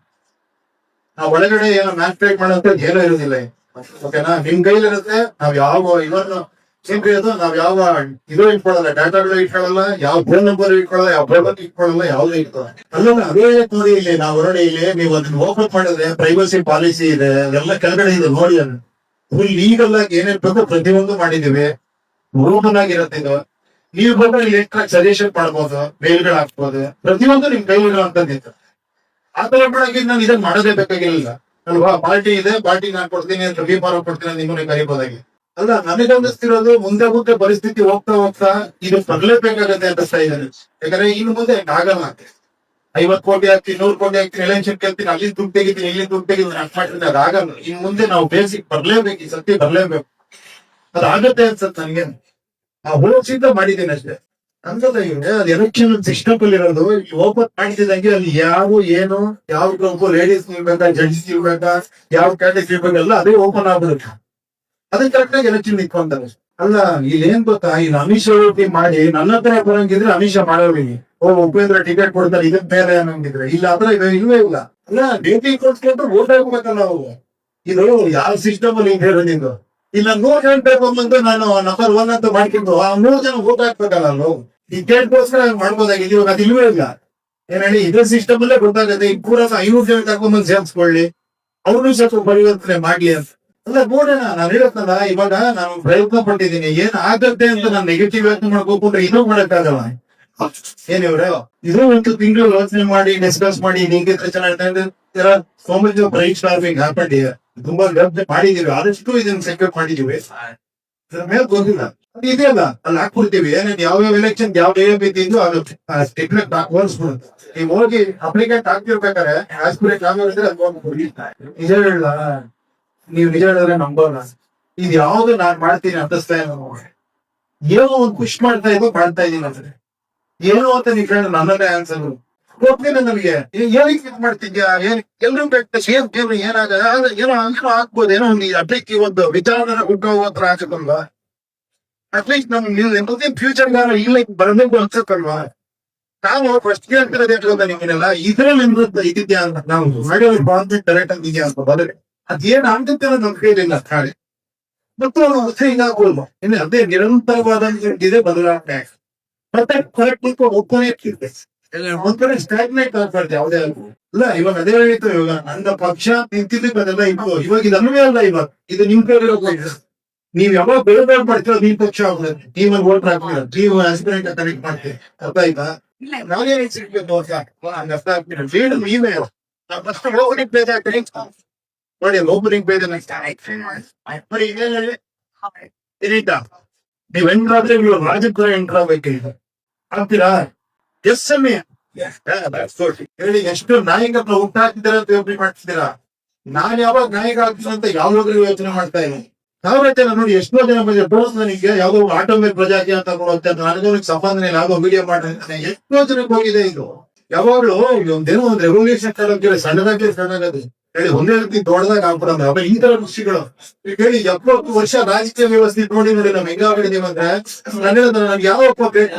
Speaker 2: ನಾವು ಒಳಗಡೆ ಏನೋ ಮ್ಯಾನ್ಸ್ಟ್ರೇಟ್ ಮಾಡೋಂತ ಏನೂ ಇರೋದಿಲ್ಲ. ಓಕೆನಾ? ನಿಮ್ ಕೈಲಿರುತ್ತೆ. ನಾವ್ ಯಾವ ಇವನ್ ಅದು ನಾವ್ ಯಾವ ಇದು ಇಟ್ಕೊಳ್ಳಲ್ಲ, ಡಾಟಾಗಳು ಇಟ್ಕೊಳ್ಳಲ್ಲ, ಯಾವ ಫೋನ್ ನಂಬರ್ ಇಟ್ಕೊಳ್ಳಲ್ಲ, ಯಾವ ಪ್ರೈವೇಟ್ ಇಟ್ಕೊಳ್ಳಲ್ಲ, ಯಾವ್ದು ಇಟ್ಕೊಳ್ಳಲ್ಲ. ಅಲ್ಲ, ಅದೇ ನೋಡಿ, ಇಲ್ಲಿ ನಾವು ಹೊರಗಡೆ ಇಲ್ಲಿ ನೀವು ಅದನ್ನ ಓಪನ್ ಮಾಡಿದ್ರೆ ಪ್ರೈವಸಿ ಪಾಲಿಸಿ ಇದೆ, ಎಲ್ಲ ಕೆಳಗಡೆ ಇದೆ ನೋಡಿ. ಅದು ಫುಲ್ ಲೀಗಲ್ ಆಗಿ ಏನೇನ್ ಬೇಕೋ ಪ್ರತಿಯೊಂದು ಮಾಡಿದೀವಿ. ಓಪನ್ ಆಗಿರುತ್ತೆ ಇದು. ನೀವು ಬಂದ್ರೆ ಇಲ್ಲಿ ಸಜೆಷನ್ ಮಾಡ್ಬೋದು, ಮೇಲ್ಗಳು ಹಾಕ್ಬೋದು, ಪ್ರತಿಯೊಂದು ನಿಮ್ ಕೈಗಳು ಅಂತಂದಿತ್ತು. ಆತರ ಮಾಡಕ್ಕೆ ನಾನು ಇದನ್ನ ಮಾಡೋದೇ ಬೇಕಾಗಿಲ್ಲ ಅಲ್ವಾ? ಪಾರ್ಟಿ ಇದೆ, ಪಾರ್ಟಿ ನಾನು ಕೊಡ್ತೀನಿ ಅಂತ ಫಾರಂ ಕೊಡ್ತೀನಿ ಅಂತ ನಿಮ್ಮನ್ನ ಕರಿಬೋದಾಗಿ. ಅಲ್ಲ, ನನಗನ್ನಿಸ್ತಿರೋದು ಮುಂದೆ ಪರಿಸ್ಥಿತಿ ಹೋಗ್ತಾ ಇದು ಬರ್ಲೇಬೇಕಾಗತ್ತೆ ಅನಿಸ್ತಾ ಇದ್ದಾರೆ. ಯಾಕಂದ್ರೆ ಇನ್ನು ಮುಂದೆ ಆಗಲ್ಲ. 50 ಕೋಟಿ ಹಾಕ್ತೀನಿ, 100 ಕೋಟಿ ಹಾಕ್ತೀನಿ, ಎಲೆಕ್ಷನ್ ಕೇಳ್ತೀನಿ, ಅಲ್ಲಿ ದುಡ್ಡು ತೆಗಿತೀನಿ, ಇಲ್ಲಿ ದುಡ್ಡು ತೆಗಿತೀನಿ, ಮಾಡ್ತೀನಿ, ಅದಾಗಲ್ಲ. ಇನ್ ಮುಂದೆ ನಾವು ಬೇಸಿಕ್ ಬರ್ಲೇಬೇಕು, ಈ ಸತಿ ಬರ್ಲೇಬೇಕು. ಅದಾಗತ್ತೆ ಅನ್ಸತ್ ನನ್ಗೆ. ಹೋಗ್ಸಿಂದ ಮಾಡಿದ್ದೀನಿ ಅಷ್ಟೇ. ಅಂತದ ಅದು ಎಲೆಕ್ಷನ್ ಸಿಸ್ಟಮ್ ಅಲ್ಲಿ ಇರೋದು. ಓಪನ್ ಮಾಡ್ತಿದ್ದಂಗೆ ಅಲ್ಲಿ ಯಾವ ಏನು ಯಾವ ಗ್ರೂಪ್ ಲೇಡೀಸ್ ನಿಲ್ಬೇಕಾ, ಜಡ್ಜಸ್ ಇರ್ಬೇಕಾ, ಯಾವ ಕ್ಯಾಟಗರಿ ಇರ್ಬೇಕಲ್ಲ ಅದೇ ಓಪನ್ ಆಗ್ಬಿಡುತ್ತೆ. ಅದಕ್ಕೆ ಕರೆಕ್ಟ್ ಆಗಿ ಎಲೆಕ್ಷನ್ ನಿಂತ್ಕೊಂತಾರೆ. ಅಲ್ಲ, ಇಲ್ಲಿ ಏನ್ ಗೊತ್ತಾ, ಇಲ್ಲಿ ಅಮಿಷ ಮಾಡಿ ನನ್ನ ಹತ್ರ ಬರಂಗಿದ್ರೆ ಅಮಿಷ ಮಾಡೋರಿಗೆ ಉಪೇಂದ್ರ ಟಿಕೆಟ್ ಕೊಡ್ತಾರೆ, ಇದಕ್ ಬೇರೆ ಅನ್ನಂಗಿದ್ರೆ ಇಲ್ಲ. ಆತರ ಇಲ್ವೇ ಇಲ್ಲ. ಅಲ್ಲ, ಡ್ಯೂಟಿ ಕೊಡ್ಸ್ಕೊಂಡ್ರೆ ವೋಟ್ ಹಾಕ್ಬೇಕಲ್ಲ ನಾವು. ಇದು ಯಾವ ಸಿಸ್ಟಮ್ ಅಲ್ಲಿ ಹೇಳೋದು. ಇಲ್ಲ 100 ಜನ ಬೇಕು ಬಂದು ನಾನು ನಂಬರ್ 1 ಅಂತ ಮಾಡ್ಕೊಂಡು ಆ 100 ಜನ ವೋಟ್ ಹಾಕ್ಬೇಕಲ್ಲ ನಾವು. ಟಿಕೆಟ್ಗೋಸ್ಕರ ಮಾಡ್ಬೋದಾಗಿದೆ. ಇವಾಗ ಅದು ಇಲ್ವೇ ಇಲ್ಲ. ಏನ್ ಹೇಳಿ, ಇದೇ ಸಿಸ್ಟಮ್ ಅಲ್ಲೇ ಗೊತ್ತಾಗತ್ತೆ. ಈಗ ಪೂರ 500 ಜನ ಕರ್ಕೊಂಡ್ಬಂದು ಸೇರ್ಸ್ಕೊಳ್ಳಿ, ಅವ್ರನ್ನೂ ಸ್ವಲ್ಪ ಪರಿವರ್ತನೆ ಮಾಡ್ಲಿ ಅಂತ. ಅಲ್ಲ, ನೋಡೋಣ. ನಾನು ಹೇಳತ್ತಲ್ಲ, ಇವಾಗ ನಾನು ಪ್ರಯತ್ನ ಪಟ್ಟಿದ್ದೀನಿ. ಏನ್ ಆಗತ್ತೆ ಅಂತ ನಾನು ನೆಗೆಟಿವ್ ಯೋಚನೆ ಮಾಡ್ಕೊಂಡ್ರೆ ಇನ್ನೂ ಮಾಡಕ್ಕಾಗಲ್ಲ. ಏನಿವ್ರೆ ಇದು ಒಂದು ತಿಂಗಳು ಯೋಚನೆ ಮಾಡಿ ಡಿಸ್ಕಸ್ ಮಾಡಿ ನಿಂಗೆ ಚೆನ್ನಾಗಿ ಸೋಮಜ್ ಬ್ರೈಟ್ ಸ್ಟಾರ್ಮಿಂಗ್ ಹಾಕೊಂಡು ತುಂಬಾ ವ್ಯವಸ್ಥೆ ಮಾಡಿದೀವಿ, ಆದಷ್ಟು ಇದನ್ನ ಸೆಕ್ಯೂರ್ ಮಾಡಿದೀವಿ. ಇದ್ರ ಮೇಲೆ ಗೊತ್ತಿಲ್ಲ ಅದು ಇದೆಯಲ್ಲ ಅಲ್ಲಿ ಹಾಕ್ಬಿಡ್ತೀವಿ. ಏನೇನು ಯಾವ್ಯಾವ ಎಲೆಕ್ಷನ್ ಯಾವ ಡೇ ಬಿದ್ದಿದ್ದು ಅದು ಸ್ಟೆಪ್ಲೆಟ್ ಹೋಲಿಸ್ಬಿಡುತ್ತೆ. ನೀವು ಹೋಗಿ ಅಪ್ಲಿಕೆಂಟ್ ಹಾಕ್ತಿರ್ಬೇಕಾದ್ರೆ ಆಸ್ಪಿರೇಟ್ ಆಗಿದ್ರೆ ನಿಜ ಹೇಳ, ನೀವು ನಿಜ ಹೇಳಿದ್ರೆ ನಂಬೋಣ. ಇದು ಯಾವ್ದು ನಾನ್ ಮಾಡ್ತೀನಿ ಅಂತಿಸ್ತಾ ಇಲ್ಲ. ಏನೋ ಒಂದು ಖುಷಿ ಮಾಡ್ತಾ ಇದೀನಿ ಅಂದ್ರೆ ಏನು ಅಂತ ನೀವು ಕೇಳಿದ್ರೆ ನನ್ನದೇ ಆನ್ಸರ್ ಗೊತ್ತಿಲ್ಲ ನನಗೆ. ಏನಕ್ಕೆ ಇದು ಮಾಡ್ತಿದ್ಯಾ, ಏನ್ ಎಲ್ರೂ ಏನಾಗ ಏನೋ ಅಂಕ ಹಾಕ್ಬೋದು, ಏನೋ ಒಂದು ಅಟ್ಲೀಸ್ಟ್ ಈ ಒಂದು ವಿಚಾರನ ಹುಟ್ಟೋಗೋತ್ರ ಹಾಕಲ್ವಾ, ಅಟ್ಲೀಸ್ಟ್ ನಮ್ಗೆ ಫ್ಯೂಚರ್ ಇಲ್ಲ ಬರಬೇಕು ಅನ್ಸತ್ತಲ್ವಾ. ನಾವು ಫಸ್ಟ್ ಕೇಳ್ತಿರೋದು ಹೇಳ್ಕೊಂಡ ನಿಮ್ಮನ್ನೆಲ್ಲ ಇದ್ರಲ್ಲಿ ಇದ್ದಿದ್ಯಾ ಅಂತ, ನಾವು ಮಾಡೋ ಕರೆಕ್ಟ್ ಆಗಿದ್ಯಾ ಅಂತ ಬದಲು ಅದೇನ್ ಆಗ್ತೈತೆ ಅನ್ನೋದು ನಮ್ಗೆ ಕೇಳಿಲ್ಲ ನಾಳೆ ಮತ್ತು ಹಿಂಗಾಗ್ಬೋದು. ಇನ್ನು ಅದೇ ನಿರಂತರವಾದಂತಿದೆ ಬದಲಾವಣೆ ಮತ್ತೆ ಕರೆಕ್ಟ್ ಒಪ್ಪನೇ ಇರ್ತಿದೆ. ಒಂದ್ ಕಡೆ ಸ್ಟಾಗ್ನೇಟ್ ಆಗ್ಬಾರ್ದು ಯಾವುದೇ ಅಲ್ಲ. ಇವಾಗ ಅದೇ ಹೇಳಿತ್ತು, ಇವಾಗ ನನ್ನ ಪಕ್ಷ ನಿಂತಿದ್ದಕ್ಕೆ ಅದೆಲ್ಲ ಇತ್ತು. ಇವಾಗ ಇದನ್ನೇ ಅಲ್ಲ, ಇವಾಗ ಇದು ನಿಮ್ ಕೈ. ನೀವ್ ಯಾವಾಗ ಬೇರೆ ಮಾಡ್ತೀರೋ ನಿಮ್ ಪಕ್ಷ ಆಗುತ್ತೆ, ಟೀಮಲ್ಲಿ ವೋಟ್ ಹಾಕ್ತೀರ, ಟೀಮ್ ಆಸ್ಪಿರೆಂಟ್ ಕನೆಕ್ಟ್ ಮಾಡ್ತೀವಿ. ಅರ್ಥ ಆಯ್ತಾ? ನಾವೇ ಸಿಗ್ಬೇಕು ಅರ್ಥ ಆಗ್ತೀರ. ಲೀಡ್ ನೀವೇ ಫಸ್ಟ್ ಓಪನಿಂಗ್ ಪೇಜ್ ಹಾಕಿ ನೋಡಿ, ಓಪನಿಂಗ್ ಪೇಜ್ ನೋಡಿ ಇದೀತಾ ನೀವ್ ಎಂಟ್ರಾದ್ರೆ ನೀವು ರಾಜಕೀಯ ಎಂಟ್ರ್ ಆಗ್ಬೇಕು ಆಗ್ತೀರಾ? ಎಸ್ ಹೇಳಿ, ಎಷ್ಟು ನಾಯಕತ್ವ ಹುಟ್ಟಾಕಿದ್ದೀರಾ ಅಂತ ಯೋಚನೆ ಮಾಡ್ತಿದ್ದೀರಾ? ನಾನ್ ಯಾವಾಗ ನಾಯಕ ಆಗ್ತೀನಿ ಅಂತ ಯಾವಾಗ ಯೋಚನೆ ಮಾಡ್ತಾ ಇದ್ದೀನಿ. ನಾವ್ರೈತೆಲ್ಲ ನೋಡಿ, ಎಷ್ಟೋ ಜನ ನನಗೆ ಯಾವ್ದೋ ಆಟೋಮೇಲ್ ಪ್ರಜಾತಿ ಅಂತ ನೋಡುತ್ತೆ, ನನಗೆ ಸಂಪಾದನೆ ಆಗೋ ವಿಡಿಯೋ ಮಾಡಿರ್ತಾನೆ. ಎಷ್ಟೋ ಜನಕ್ಕೆ ಹೋಗಿದೆ ಇದು. ಯಾವಾಗ್ಲೂ ಒಂದೇನೋ ಒಂದು ರೆವಲ್ಯೂಷನ್ ಸಣ್ಣದಾಗಿ ಹೇಳಿ ಒಂದೇ ರೀತಿ ದೊಡ್ಡದಾಗ ಆಗ್ಬಿಡೋದು. ಅವ ಈ ತರ ಖುಷಿಗಳು ಹೇಳಿ 70 ವರ್ಷ ರಾಜಕೀಯ ವ್ಯವಸ್ಥೆ ನೋಡಿ ನಮ್ ಹೆಂಗಾಗಿದ್ದೀವಿ ಅಂದ್ರೆ ನನ್ಗೆ ಯಾವ ಒಪ್ಪ ಬೇಕು,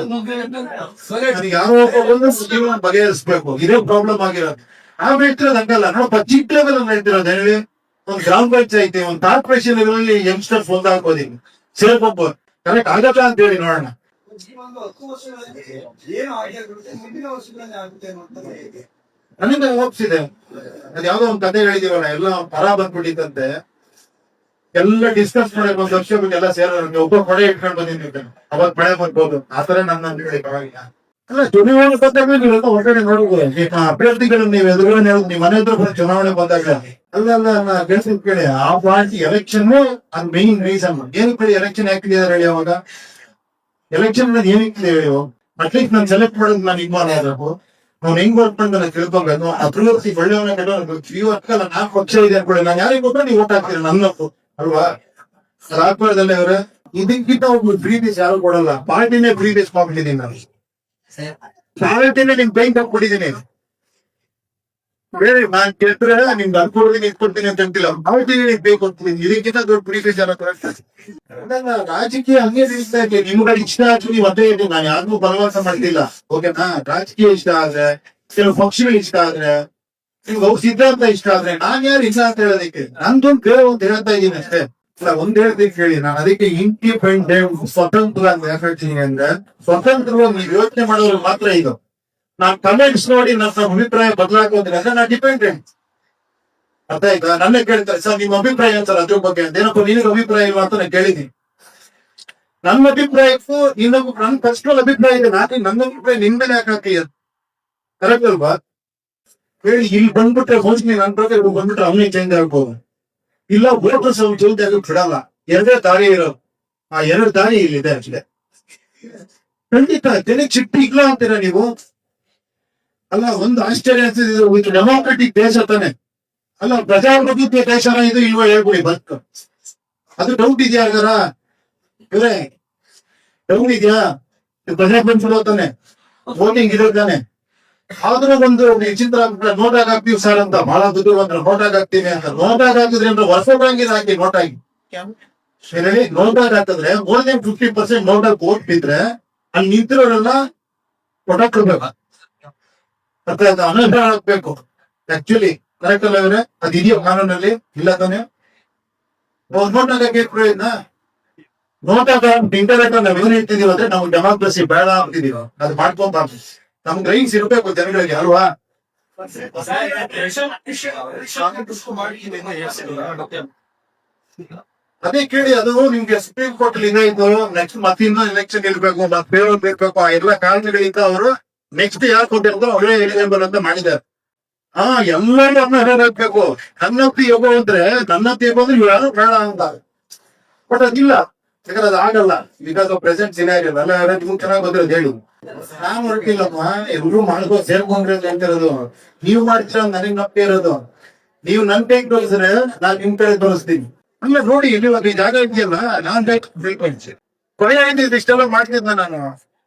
Speaker 2: ನನಗೆ ಯಾವ ಒಪ್ಪ ಬಂದು ಜೀವನ ಬಗೆಹರಿಸ್ಬೇಕು, ಇದೇ ಪ್ರಾಬ್ಲಮ್ ಆಗಿರೋದು. ನಾವ್ ಹೇಳ್ತಿರೋದು ಹಂಗಲ್ಲ, ನಾವು ಚಿಕ್ಕ ಲೆವೆಲ್ ಹೇಳ್ತಿರೋದು. ಹೇಳಿ ಒಂದ್ ಗ್ರಾಮ ಪಂಚಾಯತಿ, ಒಂದ್ ಕಾರ್ಪೊರೇಷನ್ ಲೆವೆಲ್ ಯಂಗ್ಸ್ಟರ್ಸ್ ಒಂದಾಗ್ಬೋದು, ಸೇರ್ಕೊಬೋದು. ಕರೆಕ್ಟ್ ಆಗಲ್ಲ ಅಂತ ಹೇಳಿ ನೋಡೋಣ. ನನಗೆ ಹೋಪ್ಸಿದೆ. ಅದ್ ಯಾವ್ದೋ ಒಂದ್ ಕತೆ ಹೇಳಿದೀವಲ್ಲ, ಎಲ್ಲ ಪರ ಬಂದ್ಬಿಟ್ಟಿತ್ತಂತೆ, ಎಲ್ಲ ಡಿಸ್ಕಸ್ ಮಾಡಕ್ ಒಂದ್ ವರ್ಷ ಬಿಟ್ಟು ಎಲ್ಲ ಸೇರೋರಿಗೆ ಒಬ್ಬ ಕೊಡೆ ಇಟ್ಕೊಂಡು ಬಂದಿದ್ದೆ, ಅವಾಗ ಮಳೆ ಬರ್ಬೋದು. ಆತರ ನನ್ನ ಹೇಳಿ ಪರವಾಗಿಲ್ಲ. ಅಲ್ಲ, ಚುನಾವಣೆ ಬಂದಾಗ ನೀವೆಲ್ಲ ಹೊರಗಡೆ ನೋಡ್ಬೋದು. ಅಭ್ಯರ್ಥಿಗಳನ್ನ ನೀವು ಎದುರುಗಡೆ ಹೇಳುದು, ನೀವು ಮನೆ ಎದುರು ಚುನಾವಣೆ ಬಂದಾಗ ಅಲ್ಲ ಗೆಲ್ಸಿದ್ ಕೇಳಿ, ಆ ಪಾರ್ಟಿ ಎಲೆಕ್ಷನ್ ಅದು ಮೇನ್ ರೀಸನ್. ಏನಕ್ಕೆ ಎಲೆಕ್ಷನ್ ಹಾಕಿದ್ದಾರೆ ಹೇಳಿ? ಅವಾಗ ಎಲೆಕ್ಷನ್ ಏನಕ್ಕೆ ಹೇಳಿ? ಅಟ್ಲೀಸ್ಟ್ ನಾನು ಸೆಲೆಕ್ಟ್ ಮಾಡೋದು ನಾನು ಇಗ್ಮಾನ ಆಗಬೇಕು, ಅವ್ನು ಹೆಂಗ್ ಬರ್ಕೊಂಡು ನನಗೆ ತಿಳ್ಕೊಬೇಕು. ಅಭಿವೃದ್ಧಿ ಒಳ್ಳೆಯವನ ಇವತ್ತಲ್ಲ 4 ಪಕ್ಷ ಇದೆ ಅನ್ಕೊಳ್ಳಿ, ನಾನು ಯಾರಿಗೆ ಗೊತ್ತ ನೀವು ಓಟ್ ಹಾಕ್ತೀರಿ ನನ್ನಪ್ಪು ಅಲ್ವಾ? ರಾಜಕೀಯದಲ್ಲಿ ಅವ್ರೆ ಇದಕ್ಕಿಂತ ಒಬ್ಬ ಫ್ರೀ ಬೀಸ್ ಯಾರು ಕೊಡಲ್ಲ. ಪಾರ್ಟಿನೇ ಫ್ರೀ ಬೀಸ್ ಮಾಡ್ಬಿಟ್ಟಿದ್ದೀನಿ ನಾನು. ಪಾರ್ಟಿನೇ ನಿಮ್ ಬ್ಯಾಂಕ್ ಹಾಕ್ಬಿಟ್ಟಿದ್ದೀನಿ. ಬೇರೆ ನಾನ್ ಕೇಳ್ತಾರೆ ನಿಮ್ಗೆ ಅನ್ಕೊಡ್ತೀನಿ ಇಟ್ಕೊಡ್ತೀನಿ ಅಂತ ಅಂತಿಲ್ಲ, ಪಾರ್ಟಿ ಬೇಕು ಅಂತೀನಿ. ಇದಕ್ಕಿಂತ ದೊಡ್ಡ ಫ್ರೀ ಬೀಸ್ ಯಾರು ರಾಜಕೀಯ ಹಂಗೆ ನಿಲ್ತಾ ಇದೆ. ನಿಮ್ಗೆ ಇಷ್ಟ ಆದ್ರೆ ನೀವು ಅದೇ ಇದೆ, ನಾನು ಯಾರಿಗೂ ಬಲವಂತ ಮಾಡ್ತಿಲ್ಲ. ಓಕೆನಾ? ರಾಜಕೀಯ ಇಷ್ಟ ಆದ್ರೆ, ಕೆಲವು ಪಕ್ಷಗಳು ಇಷ್ಟ ಆದ್ರೆ, ನಿಮ್ಗೆ ಸಿದ್ಧಾಂತ ಇಷ್ಟ ಆದ್ರೆ, ನಾನ್ ಯಾರು ಇಲ್ಲ ಅಂತ ಹೇಳೋದಕ್ಕೆ ನಂದೊಂದು ಬೇರೆ ಒಂದು ಹೇಳ್ತಾ ಇದ್ದೀನಿ ಅಷ್ಟೇ. ಒಂದ್ ಹೇಳ್ದಕ್ಕೆ ಹೇಳಿ, ನಾನು ಅದಕ್ಕೆ ಇಂಡಿಪೆಂಡೆಂಟ್ ಸ್ವತಂತ್ರ ಅಂತ ಹೇಳ್ತೀನಿ. ಅಂದ್ರೆ ಸ್ವತಂತ್ರವಾಗಿ ನೀವು ಯೋಚನೆ ಮಾಡೋರು ಮಾತ್ರ ಇದು. ನಾನ್ ಕಮೆಂಟ್ಸ್ ನೋಡಿ ನನ್ನ ಅಭಿಪ್ರಾಯ ಬದಲಾಗೋದ್ರೆ ಅಂದ್ರೆ ನಾನು ಡಿಪೆಂಡೆಂಟ್. ಅರ್ಥ ಆಯ್ತಾ? ನನ್ನೇ ಕೇಳ್ತಾರೆ, ಸರ್ ನಿಮ್ಮ ಅಭಿಪ್ರಾಯ ಅಂತಾರೆ ಅದ್ರ ಬಗ್ಗೆ ಅಂತ. ಏನಪ್ಪ ನಿನಗೆ ಅಭಿಪ್ರಾಯ ಇಲ್ಲ ಅಂತ ನಾನು ಕೇಳಿದೀನಿ. ನನ್ನ ಅಭಿಪ್ರಾಯಕ್ಕೂ ನನ್ನ ಪರ್ಸನಲ್ ಅಭಿಪ್ರಾಯ ಇದೆ. ನನ್ನ ಅಭಿಪ್ರಾಯ ನಿನ್ ಮೇಲೆ ಯಾಕೆ ಹಾಕಿ? ಕರೆಕ್ಟ್ ಅಲ್ವಾ? ಹೇಳಿ, ಇಲ್ಲಿ ಬಂದ್ಬಿಟ್ರೆ ಮೋಸ್ಟ್ಲಿ ನನ್ನ ಪ್ರಕಾರ ಬಂದ್ಬಿಟ್ರೆ ಅವನೇ ಚೇಂಜ್ ಆಗ್ಬೋದು. ಇಲ್ಲ ವೋಟರ್ಸ್ ಚೇಂಜ್ ಆಗಿ ಬಿಡಲ್ಲ. ಎರಡೇ ದಾರಿ ಇರೋದು. ಆ 2 ದಾರಿ ಇಲ್ಲಿದೆ ಅಷ್ಟೇ. ಖಂಡಿತ ತೆನಿಗೆ ಚಿಟ್ಟಿ ಇಲ್ಲ ಅಂತೀರಾ ನೀವು? ಅಲ್ಲ, ಒಂದು ಆಶ್ಚರ್ಯ ಅನ್ಸಿದ್ದು, ಡೆಮಾಕ್ರೆಟಿಕ್ ದೇಶ ತಾನೆ ಅಲ್ಲ, ಪ್ರಜಾಪ್ರಭುತ್ವ ದೇಶನ ಇದು ಇಲ್ವಾ ಹೇಳ್ಬಿಡಿ ಬದುಕು. ಅದು ಡೌಟ್ ಇದೆಯಾ ಹಾಗಾರ? ಇವ್ರೆ ಡೌಟ್ ಇದೆಯಾ? ಪ್ರಜಾಪ್ರಭುತ್ವ ತಾನೆ, ವೋಟಿಂಗ್ ಇರೋ ತಾನೆ. ಆದ್ರೂ ಒಂದು ಚಿತ್ರ ನೋಟಾಗ್ ಹಾಕ್ತೀವಿ ಸರ್ ಅಂತ, ಬಹಳ ದುಡ್ಡು ಬಂದ್ರೆ ನೋಟಾಗ್ ಹಾಕ್ತೀವಿ ಅಂತ. ನೋಟಾಗ್ ಹಾಕಿದ್ರೆ ಅಂದ್ರೆ ವರ್ಷದಂಗಿನ ಹಾಕಿ ನೋಟಾಗಿ ಹೇಳಿ, ನೋಟಾಗ್ ಹಾಕಿದ್ರೆ ಮೋರ್ ದೆನ್ 50% ನೋಟಾಗಿ ವೋಟ್ ಬಿದ್ರೆ ಅಲ್ಲಿ ನಿಂತಿರೋರೆಲ್ಲ ಕೊಡಕ್ಬೇಕು. ಮತ್ತೆ ಅದು ಅನುದಾನ ಹಾಕ್ಬೇಕು. ಆಕ್ಚುಲಿ ಕರೆಕ್ಟ್ ಅಲ್ಲ ಇವ್ರೆ? ಅದಿದೆಯೋ ಕಾನೂನಲ್ಲಿ? ಇಲ್ಲ ತಾನೆ. ನೋಟಾಗ ಪ್ರಯೋಜನ? ನೋಟಾಗ ಇಂಟರ್ನೆಟ್ ನಾವ್ ಏನ್ ಹೇಳ್ತಿದೀವಿ ಅಂದ್ರೆ ನಮ್ಗೆ ಡೆಮಾಕ್ರಸಿ ಬೇಡ ಅಂತಿದೀವಿ. ಅದು ಮಾಡ್ಕೊಂಬಾರ್ದು. ನಮ್ಗೆ ರೈಟ್ಸ್ ಇರ್ಬೇಕು ಜನಗಳಿಗೆ ಅಲ್ವಾ? ಅದೇ ಕೇಳಿ, ಅದು ನಿಮ್ಗೆ ಸುಪ್ರೀಂ ಕೋರ್ಟ್ ಅಲ್ಲಿ ಇದಾಯ್ತು, ನೆಕ್ಸ್ಟ್ ಮತ್ತಿಂದ ಎಲೆಕ್ಷನ್ ಇರ್ಬೇಕು, ಮತ್ತೆ ಪೇರೋಲ್ ಇರ್ಬೇಕು, ಆ ಎಲ್ಲ ಕಾರಣಗಳಿಂದ ಅವರು ನೆಕ್ಸ್ಟ್ ಯಾರು ಕೊಟ್ಟಿರ್ತಾರೋ ಅವರೇ ಎಲಿಜಿಬಲ್ ಅಂತ ಮಾಡಿದ್ದಾರೆ. ಎಲ್ಲರೂ ಹಾಕ್ಬೇಕು. ನನ್ನತ್ತಿ ಯೋಗ ಅಂದ್ರೆ ನನ್ನತ್ತಿ ಯೋಗ ಅಂದ್ರೆ ಯಾರು ಬೇಡ ಅಂತ. ಬಟ್ ಅದಿಲ್ಲ, ಯಾಕಂದ್ರೆ ಅದು ಆಗಲ್ಲ. ಬಿಕಾಸ್ ಆಫ್ ಪ್ರೆಸೆಂಟ್ ಸಿನಾರಿಯೋ ಎಲ್ಲ ನಿಮ್ಗೆ ಚೆನ್ನಾಗಿ ಗೊತ್ತಿರೋದು ಹೇಳಿ. ನಾನ್ ಹೊರಟಿಲ್ಲಪ್ಪ, ಎಲ್ರು ಮಾಡ್ಕೋ ಸೇರ್ಕೊಂಡ್ರಿ ಅಂತ ಹೇಳ್ತಿರೋದು. ನೀವು ಮಾಡ್ತೀರ ನನಗ್ ನಪ್ಪೆ ಇರೋದು. ನೀವು ನನ್ ಕೈ ತೋರಿಸಿದ್ರೆ ನಾನ್ ನಿಮ್ ಕಡೆ ತೋರಿಸ್ತೀನಿ. ಅಲ್ಲ ನೋಡಿ, ಇಲ್ಲಿ ಈ ಜಾಗ ಇದೆಯಲ್ಲ, ನಾನ್ ಕೊನೆ ಆಯ್ತು ಇಷ್ಟೆಲ್ಲ ಮಾಡ್ತಿದ್ದ ನಾನು.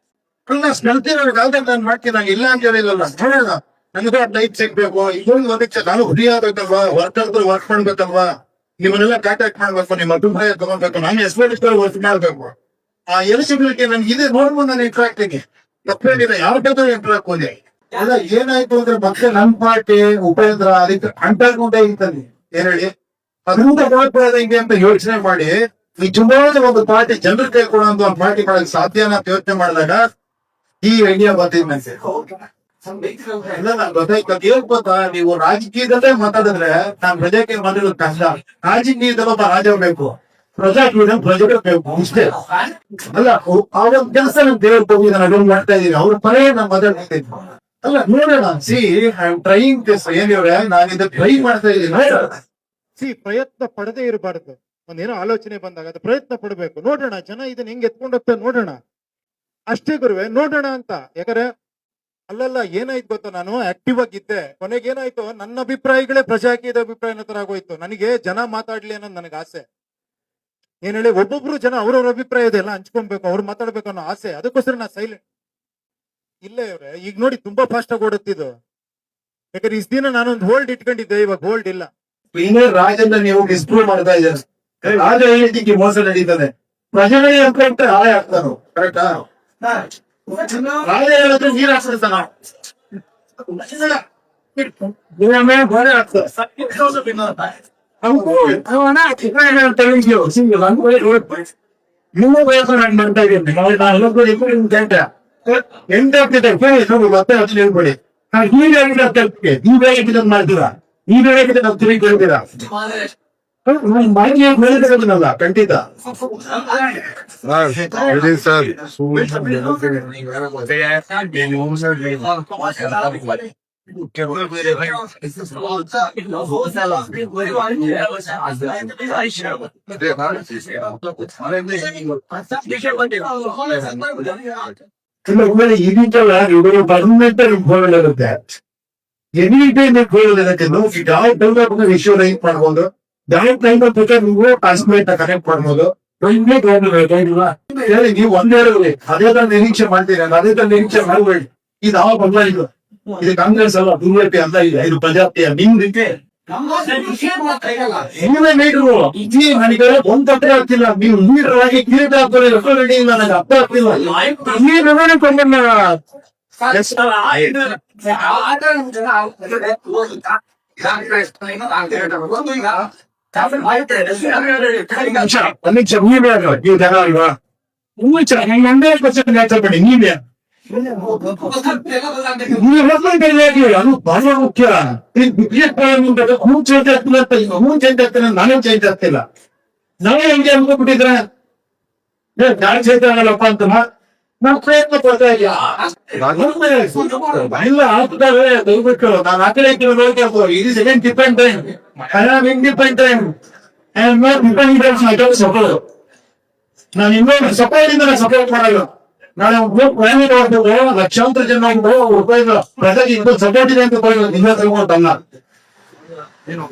Speaker 2: ಅಲ್ಲ ಸ್ಮೆಲ್ತಿರೋದು ನಾನು ಮಾಡ್ತೀನಿ, ನಂಗೆ ಇಲ್ಲ ಅಂತ ಹೇಳಿಲ್ಲಲ್ಲ. ನೋಡೋಣ, ನನಗೂ ಟೈಪ್ ಸಿಗ್ಬೇಕು. ಇನ್ನೊಂದು ಒಂದಕ್ಕೆ ನಾನು ಫ್ರೀ ಆಗ್ಬೇಕಲ್ವಾ, ವರ್ಕ್ ಮಾಡ್ಬೇಕಲ್ವಾ, ನಿಮ್ಮನ್ನೆಲ್ಲ ಕಾಂಟ್ಯಾಕ್ಟ್ ಮಾಡ್ಬೇಕು, ನಿಮ್ಮ ಅಭಿಪ್ರಾಯ ತಗೊಳ್ಬೇಕು, ನಾನು ಎಸ್ಪೆಷಲ್ ವರ್ಕ್ ಮಾಡ್ಬೇಕು. ಆ ಎಲಿಜಿಬಿಲಿಟಿ ನನ್ಗೆ ಇದೆ. ನೋಡ್ಬೋದು ನಾನು ಇಂಟ್ರಾಕ್ಟಿಗೆ ತಪ್ಪೇನಿಲ್ಲ, ಯಾವ ಟೈಪ್ ಇಂಟ್ರಾಕ್ಟ್ ಹೋದೆ. ಅಲ್ಲ ಏನಾಯ್ತು ಅಂದ್ರೆ ಮತ್ತೆ ನನ್ ಪಾರ್ಟಿ ಉಪೇಂದ್ರ ಅದಕ್ಕೆ ಅಂಟಾಕೊಂಡೇ ಇರ್ತಾನೆ. ಏನ್ ಹೇಳಿ, ಅದರಿಂದ ಹೋಗ್ಬೋದ ಹಿಂಗೆ ಅಂತ ಯೋಚನೆ ಮಾಡಿ ನಿಜವಾದ ಒಂದು ಪಾರ್ಟಿ ಜನರ ಕೈ ಕೊಡುವಂತ ಒಂದು ಪಾರ್ಟಿ ಮಾಡಕ್ ಸಾಧ್ಯನಾ ಅಂತ ಯೋಚನೆ ಮಾಡಿದಾಗ ಈ ಐಡಿಯಾ ಬಂದಿದ್ ನನಗೆ. ಇಲ್ಲ ನಂಗೆ ಗೊತ್ತಾಯ್ತು. ಏನ್ ಗೊತ್ತಾ, ನೀವು ರಾಜಕೀಯದಲ್ಲೇ ಮಾತಾಡಿದ್ರೆ ನಾನ್ ಪ್ರಜೆಗೆ ಬಂದಿರೋದು ಕಷ್ಟ. ರಾಜಕೀಯದಲ್ಲ ಒಬ್ಬ ರಾಜ ಬೇಕು, ಪ್ರಜೆಗಳು ಬೇಕು ಇಷ್ಟೇ. ಅಲ್ಲ ಅವ್ರ ಕೆಲಸ ನಮ್ ದೇವ್ರ ಹೋಗಿದ್ದಾನೆ, ಅದೊಂದು ಮಾಡ್ತಾ ಇದೀವಿ. ಅವ್ರ ಪರೇ ನಾನ್ ಮಾತಾಡ್ತಾ ಇದ್ವಿ. ಅಲ್ಲ ನೋಡೋಣ, see I am trying this. Anyway, ನಾನು ಟ್ರೈ ಮಾಡ್ತಾ ಇದ್ದೀನಿ.
Speaker 1: ಪ್ರಯತ್ನ ಪಡದೇ ಇರಬಾರ್ದು. ಒಂದೇನೋ ಆಲೋಚನೆ ಬಂದಾಗ ಅದು ಪ್ರಯತ್ನ ಪಡ್ಬೇಕು. ನೋಡೋಣ ಜನ ಇದನ್ನ ಹೆಂಗ್ ಎತ್ಕೊಂಡು ಹೋಗ್ತಾರೆ ನೋಡೋಣ, ಅಷ್ಟೇ ಗುರುವೆ, ನೋಡೋಣ ಅಂತ. ಯಾಕಂದ್ರೆ ಅಲ್ಲಲ್ಲ ಏನಾಯ್ತು ಗೊತ್ತಾ, ನಾನು ಆಕ್ಟಿವ್ ಆಗಿದ್ದೆ, ಕೊನೆಗೆ ಏನಾಯ್ತು, ನನ್ನ ಅಭಿಪ್ರಾಯಗಳೇ ಪ್ರಜಾಕೀಯದ ಅಭಿಪ್ರಾಯ ತರ ಆಗೋಯ್ತು. ನನಗೆ ಜನ ಮಾತಾಡ್ಲಿ ಅನ್ನೋದು ನನಗೆ ಆಸೆ. ಏನ್ ಹೇಳಿ, ಒಬ್ಬೊಬ್ರು ಜನ ಅವ್ರವ್ರ ಅಭಿಪ್ರಾಯ ಇದೆಲ್ಲ ಹಂಚ್ಕೊಬೇಕು, ಅವ್ರು ಮಾತಾಡ್ಬೇಕು ಅನ್ನೋ ಆಸೆ. ಅದಕ್ಕೋಸ್ಕರ ನಾ ಸೈಲೆಂಟ್ ಇಲ್ಲೇ. ಇವ್ರೆ ಈಗ ನೋಡಿ ತುಂಬಾ ಫಾಸ್ಟ್ ಆಗಿ ಓಡುತ್ತಿದ್ದು. ಯಾಕಂದ್ರೆ ಇಷ್ಟ ದಿನ ನಾನೊಂದು ಹೋಲ್ಡ್ ಇಟ್ಕೊಂಡಿದ್ದೆ, ಇವಾಗ ಹೋಲ್ಡ್ ಇಲ್ಲ.
Speaker 2: ಇನ್ನೇ ರಾಜನ್ನ ನೀವು ಡಿಸ್ಪ್ರೂವ್ ಮಾಡ್ತಾ ಇದ್ದಾರೆ. ರಾಜ ಹೇಳಿದ್ದಕ್ಕೆ ಮೋಸ ನಡೀತದೆ, ಪ್ರಜೆಗಳೇ ಅಂತ ಹಾಳೆ ಆಗ್ತಾನು. ಕರೆಕ್ಟಾ? ರಾಜ ಹೇಳಿದ್ರೆ ನೀರ್ ಹಾಕ್ತಾನ, ಗೋಡೆ ಹಾಕ್ತಾರೆ. ನೀವು ವಯಸ್ಸು ನಾನು ಮಾಡ್ತಾ ಇದ್ದೀನಿ. ಎಂಟಾಗ್ತಿದೆ ಮತ್ತೆ ಹತ್ತು ಹೇಳ್ಬೇಡಿ. ನೀವೇ ನೀವೇ ಮಾಡ್ತೀರಾ, ನೀವೇ ನಾವು ತಿರುಗಿ ಕೇಳ್ತೀರಾ. ಮಾಹಿತಿ ಹೇಳಿದಿರೋದನ್ನಲ್ಲ ಖಂಡಿತ. ಇದೀತಲ್ಲ ಇವರು ಪರ್ಮನೆಂಟ್ ಗೋಲ್ಡಿರುತ್ತೆ. ಎನಿ ಟೈಮ್ ಗೋಲ್ಡಿರುತ್ತೆ. ಯಾವ ಟೈಮ್ ಇಶ್ಯೂ ರೈಟ್ ಮಾಡ್ಬೋದು, ಯಾವ ಟೈಮ್ ನೀವು ಕಾನ್ಸ್ಪೇಟ್ ಕನೆಕ್ಟ್ ಮಾಡ್ಬೋದು. ನೀವು ಒಂದೇ ಹೇಳಿ ಅದೇ ತರ ನಿರೀಕ್ಷೆ ಮಾಡ್ತೀರಿ, ಅದೇ ತರ ನಿರೀಕ್ಷೆ ಮಾಡಬೇಡಿ. ಇದು ಯಾವ ಬಂದ ಇದು ಕಾಂಗ್ರೆಸ್ ಅಲ್ಲ, ಬಿಜೆಪಿ ಅಂತ ಇದೆ, ಇದು ಪ್ರಜಾಪ್ತಿಯ ನಿಮ್ದಿಕ್ಕೆ ನೀವೇ ಲೀಡರು. ನನಗೆ ಒಂದ್ ತಪ್ಪೆ ಆಗ್ತಿಲ್ಲ, ನೀವು ಲೀಡರ್ ಆಗಿ ಕಿರೀಟ ಹಾಕೋದು ನನಗೆ ಅರ್ಥ ಆಗ್ತಿಲ್ಲ. ನೀವು ಜನ ಅಲ್ವಾ, ನಂದೇ ಕ್ವಶನ್ ಆನ್ಸರ್ ಮಾಡಿ. ನೀವೇ ಅದು ಬಹಳ ಮುಖ್ಯ. ಚೇಂಜ್ ಆಗ್ತಾನೆ, ನಾನೇ ಚೇಂಜ್ ಆಗ್ತಿಲ್ಲ. ನಾವೇ ಹೆಂಗೆ ಅನ್ಕೊಂಡ್ಬಿಟ್ಟಿದ್ರೆ ನಾಳೆ ಚೇಂಜ್ ಆಗಲ್ಲಪ್ಪ ಅಂತ ನಾವು ಪ್ರಯತ್ನ ಪಡ್ತಾ ಇದೀಯಾ. ಇಲ್ಲ ಆಗ್ತಾರೆ, ದಯವಿಟ್ಟು ನಾನು ಆ ಕಡೆ ನೋಡ್ಬೇಕು. ಇದು second depend time, I am independ time, I am not dependent support. ನಾನು ಇನ್ನೊಂದು ಸಪೋರ್ಟ್ ಇಂದ ಸಪೋರ್ಟ್ ಮಾಡಲ್ಲ. ನಾಳೆ ಲಕ್ಷಾಂತರ ಜನ ಪ್ರಜೆಗೆ ಇನ್ನೊಂದು ಸಪೋರ್ಟ್ ಇದೆ ಅಂತ ನಿನ್ನ ತಗೊಂಡಲ್ಲ.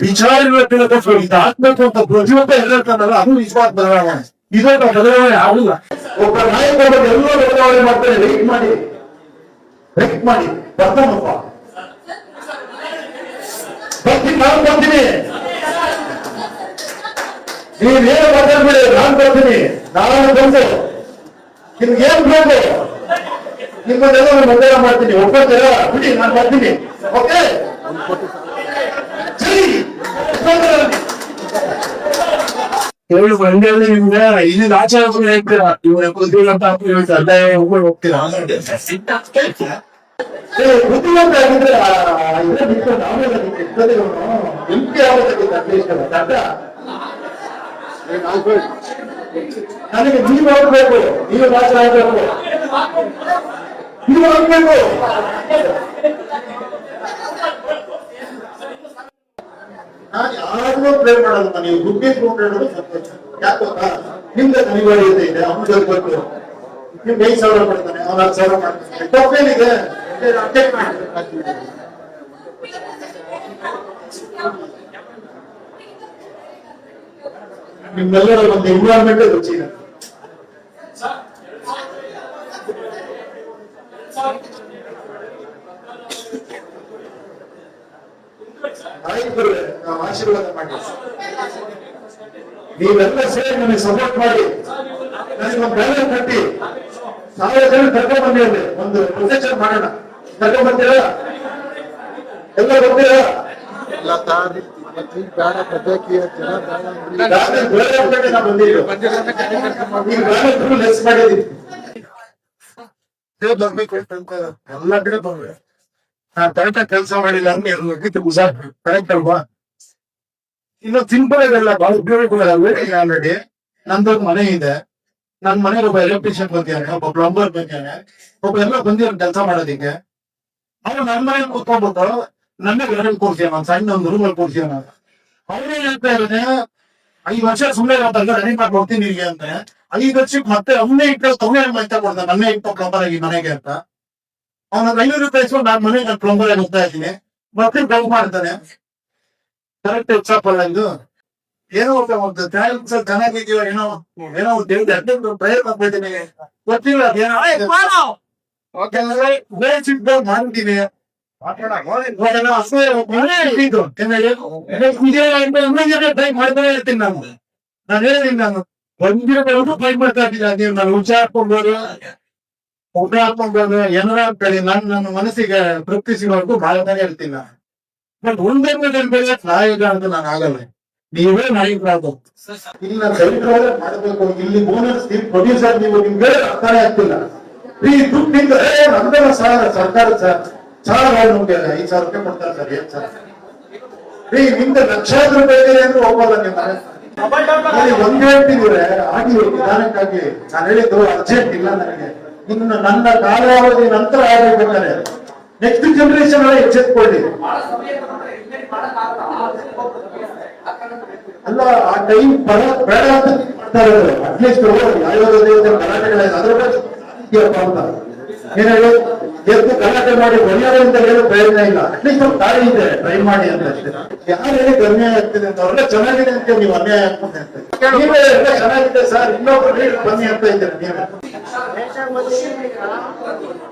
Speaker 2: ವಿಚಾರಗಳ ತಿಳ್ಕೊಂಡು ಹಾಕ್ಬೇಕು ಅಂತ ಪ್ರತಿಯೊಬ್ಬ ಹೇಳ್ತಾನಲ್ಲ, ಅದು ವಿಶ್ವಾಸ ಬದಲಾವಣೆ. ಇದೊಂದು ಬದಲಾವಣೆ ಆಗಲ್ಲ. ಒಬ್ಬ ನಾಯಕರು ಎಲ್ಲರೂ ಬದಲಾವಣೆ ಮಾಡ್ತಾರೆ. ವೆಯ್ಟ್ ಮಾಡಿ ಬರ್ತಾನಪ್ಪ, ನಾನು ಬರ್ತೀನಿ. ನೀವೇನು ಮಾತಾಡ್ಬಿಡಿ, ನಾನು ಬರ್ತೀನಿ. ನಾನು ಬಂದು ನಿಮ್ಗೆ ಏನ್ ಬೇಕು ನಿಮ್ಮನ್ನೆಲ್ಲ ಮಧ್ಯಾಹ್ನ ಮಾಡ್ತೀನಿ. ಒಪ್ಪತ್ತೆಲ್ಲ ಬಿಡಿ, ನಾನು ಬರ್ತೀನಿ. ಓಕೆ, ಹೇಳು ಮಂಡ್ಯಲ್ಲಿ ನಿಮ್ಗೆ ಇಲ್ಲಿ ಆಚಾರ ಹೇಳ್ತೀರಾ, ಇವ್ರ ಬುದ್ಧಿವಂತ ಹೋಗ್ತೀರಾ. ಬುದ್ಧಿವಂತ ಆಗಿದ್ರೆ ಎಂಪಿ ಆಗುತ್ತೆ.
Speaker 1: ನನಗೆ ನೀವು ಹೋಗ್ಬೇಕು, ನೀವು ರಾಜರಾಗಬೇಕು, ನೀವು ಹೋಗ್ಬೇಕು. ನಾನು ಯಾರಿಗೂ ಪ್ಲೇ ಮಾಡಲ್ಲ, ನೀವು ದುಡ್ಡಿ ಹೇಳೋದು ಸಂತೋಷ. ಯಾಕೆ ಗೊತ್ತಾ, ನಿಮ್ಗೆ ಅನಿವಾರ್ಯತೆ ಇದೆ, ಅವ್ನು ಗೆಲ್ಬೇಕು. ನಿಮ್ಗೆ 5,000 ಕೊಡ್ತಾನೆ, ಅವ್ನು 10,000 ಮಾಡ್ತಾನೆ, ತಪ್ಪೇನಿದೆ? ಅಪ್ಡೇಟ್ ಮಾಡ್ತಾರೆ. ನಿಮ್ಮೆಲ್ಲರ ಒಂದು ಎನ್ವಿರಾನ್ಮೆಂಟ್ ರುಚಿ ಇದೆ. ಆಯ್ತು, ನಾವು ಆಶೀರ್ವಾದ ಮಾಡಿ, ನೀವೆಲ್ಲ ಸೇರಿ ನನಗೆ ಸಪೋರ್ಟ್ ಮಾಡಿ, ನನಗೆ ಒಂದು ಬ್ಯಾನರ್ ಕಟ್ಟಿ 1,000 ಜನ ಕರ್ಕೊಂಡ್ ಬಂದಿರಲಿ, ಒಂದು ಪ್ರೊಸೆಷನ್ ಮಾಡೋಣ. ಕರ್ಕೊಂಡ್ ಬರ್ತೀರಾ? ಎಲ್ಲ ಬರ್ತೀರಾ? ಲೆಸ್ ಮಾಡಿದೀನಿ, ಎಲ್ಲ ಕಡೆ ಬರ್ಬೇಕು. ನಾನು ಕರೆಕ್ಟ್ ಕೆಲಸ ಮಾಡಿಲ್ಲ ಅಂದ್ರೆ ಕರೆಕ್ಟ್ ಅಲ್ವಾ? ಇನ್ನು ಸಿಂಪಲ್ ಇದೆಲ್ಲ, ಬಹಳ ಬ್ಯೂಟಿಫುಲ್ ಆಲ್ರೆಡಿ. ನಂದೊಂದು ಮನೆ ಇದೆ, ನನ್ ಮನೆಗೆ ಒಬ್ಬ ಎಲೆಕ್ಟ್ರಿಷಿಯನ್ ಬಂದಿದ್ದಾನೆ, ಒಬ್ಬ ಪ್ಲಂಬರ್ ಬಂದಿದ್ದಾನೆ, ಒಬ್ಬ ಎಲ್ಲ ಬಂದಿದ್ದಾನೆ ಕೆಲಸ ಮಾಡೋದಿಕ್ಕೆ. ಅವ್ರು ನನ್ನ ಮನೇಲಿ ಕೂತ್ಕೊಂಡ್ಬಿಟ್ಟು ನನ್ನ ಗರಡಿ ಕೂರ್ಸಿಯ, ನಾನು ಸಣ್ಣ ಒಂದು ರೂಮಲ್ಲಿ ಕೂರ್ಸಿಯ. ಅವ್ರೇನ್ ಹೇಳ್ತಾ ಇದ್ದಾನೆ, 5 ವರ್ಷ ಸುಮ್ಮನೆ ರೆಡಿ ಮಾಡಿ ಕೊಡ್ತೀನಿ ನಿಮಗೆ ಅಂತ. 5 ವರ್ಷಕ್ಕೆ ಮತ್ತೆ ಅವನ್ನೇ ಇಟ್ಟು ಕೊಡ್ತಾನೆ, ನನ್ನೇ ಇಟ್ಟು ಪ್ಲಂಬರ್ ಆಗಿ ಮನೆಗೆ ಅಂತ. ಅವ್ನ 500 ರೂಪಾಯಿ ಇಸ್ಕೊಂಡು ನಾನು ಮನೆಗೆ ನಾನು ಪ್ಲಂಬರ್ ಆಗಿ ಹೋಗ್ತಾ ಇದ್ದೀನಿ, ಮತ್ತೆ ಡ್ರೈವ್ ಮಾಡ್ತಾನೆ. ಕರೆಕ್ಟ್ ಎಕ್ಸಾಂಪಲ್ ಇದು. ಏನೋ ಒಂದು ಚೆನ್ನಾಗಿದೀವ, ಏನೋ ದೇವ್ರ ಪ್ರಯತ್ನ ಮಾಡ್ತೀನಿ, ಗೊತ್ತಿಲ್ಲ ಮಾಡ್ತೀನಿ. ಮಾಡ್ತಾನೆ ಇರ್ತೀನಿ ನಾನು. ನಾನು ಹೇಳಿದೀನಿ, ನಾನು ಬಂದಿರೋದು ಟ್ರೈ ಮಾಡ್ತಾ ಇದ್ದೀನಿ. ನಾನು ಹುಷಾರ್ಕೊಂಡ್ಬೋದು, ಊಟ ಹಾಕೊಂಡ್ಬೋದು, ಏನಾರ ಆಗ್ತದೆ, ನನ್ನ ಮನಸ್ಸಿಗೆ ತೃಪ್ತಿ ಸಿಗೋವರೆಗೂ ಬಾಳತಾನೆ ಇರ್ತೀನಿ ನಾನು. ಬಟ್ ಒಂದೇ ನಾಯಕ ಅಂತ ನಾನು ಆಗಲ್ಲ, ನೀವೇ ನಾಯಕರಾಗಬೇಕು. ಇಲ್ಲಿ ನಾನು ದಯವಿಟ್ಟು ಮಾಡಬೇಕು. ಇಲ್ಲಿ ಬೋನಸ್ ಪ್ರೊಡ್ಯೂಸರ್ ನೀವು ನಿಮ್ಗೆ ಅರ್ಥನೇ ಆಗ್ತಿಲ್ಲ. ಈ ದುಡ್ಡಿಂದ ನಮ್ದೆಲ್ಲ ಸರ್ಕಾರ ಸಾಲ ನಮ್ಗೆ 5,000 ರೂಪಾಯಿ ಕೊಡ್ತಾರೆ ಸರ್. ಏನ್ ಸರ್ ನಿಮ್ಗೆ ಲಕ್ಷಾಂತರ ರೂಪಾಯಿ ಇದೆ ಅಂದ್ರೆ ಹೋಗಲ್ಲ. ನೀವು ಒಂದ್ ಹೇಳ್ತಿದ್ರೆ ಆಗಿ ನಿಧಾನಕ್ಕಾಗಿ ನಾನು ಹೇಳಿದ್ದು ಅರ್ಜೆಂಟ್ ಇಲ್ಲ ನನಗೆ. ಇನ್ನು ನನ್ನ ಕಾಲಾವಧಿ ನಂತರ ಆಗಬೇಕಾದ್ರೆ ನೆಕ್ಸ್ಟ್ ಜನರೇಷನ್ ಎಲ್ಲ ಎಚ್ಚೆತ್ಕೊಳ್ಳಿ. ಅಲ್ಲ, ಆ ಟೈಮ್ ಬೇಡ ಅಂತ ಮಾಡ್ತಾ ಇರೋದು. ಅಟ್ಲೀಸ್ಟ್ ಆಯುರ್ವೇದ ಗಲಾಟೆಗಳಿದೆ, ಅದ್ರ ಬಗ್ಗೆ ಏನ್ ಹೇಳಿ ಎದ್ದು ಗಲಾಟೆ ಮಾಡಿ ಒಳ್ಳೆಯದು ಅಂತ ಹೇಳೋ ಪ್ರಯೋಜನ ಇಲ್ಲ. ಅಟ್ಲೀಸ್ಟ್ ಒಂದು ದಾರಿ ಇದೆ, ಟ್ರೈ ಮಾಡಿ ಅಂತ ಅಷ್ಟೇ. ಯಾರು ಹೇಳಿದ್ರೆ ಅನ್ಯಾಯ ಆಗ್ತಿದೆ ಅಂತ, ಅವ್ರೆಲ್ಲ ಚೆನ್ನಾಗಿದೆ ಅಂತ ನೀವು ಅನ್ಯಾಯ ಆಗ್ತದೆ ಅಂತ. ನೀವೇ ಎಲ್ಲ ಚೆನ್ನಾಗಿದೆ ಸರ್, ಇನ್ನೊಬ್ರು ಬನ್ನಿ ಅಂತ ಇದ್ದೀರಿ.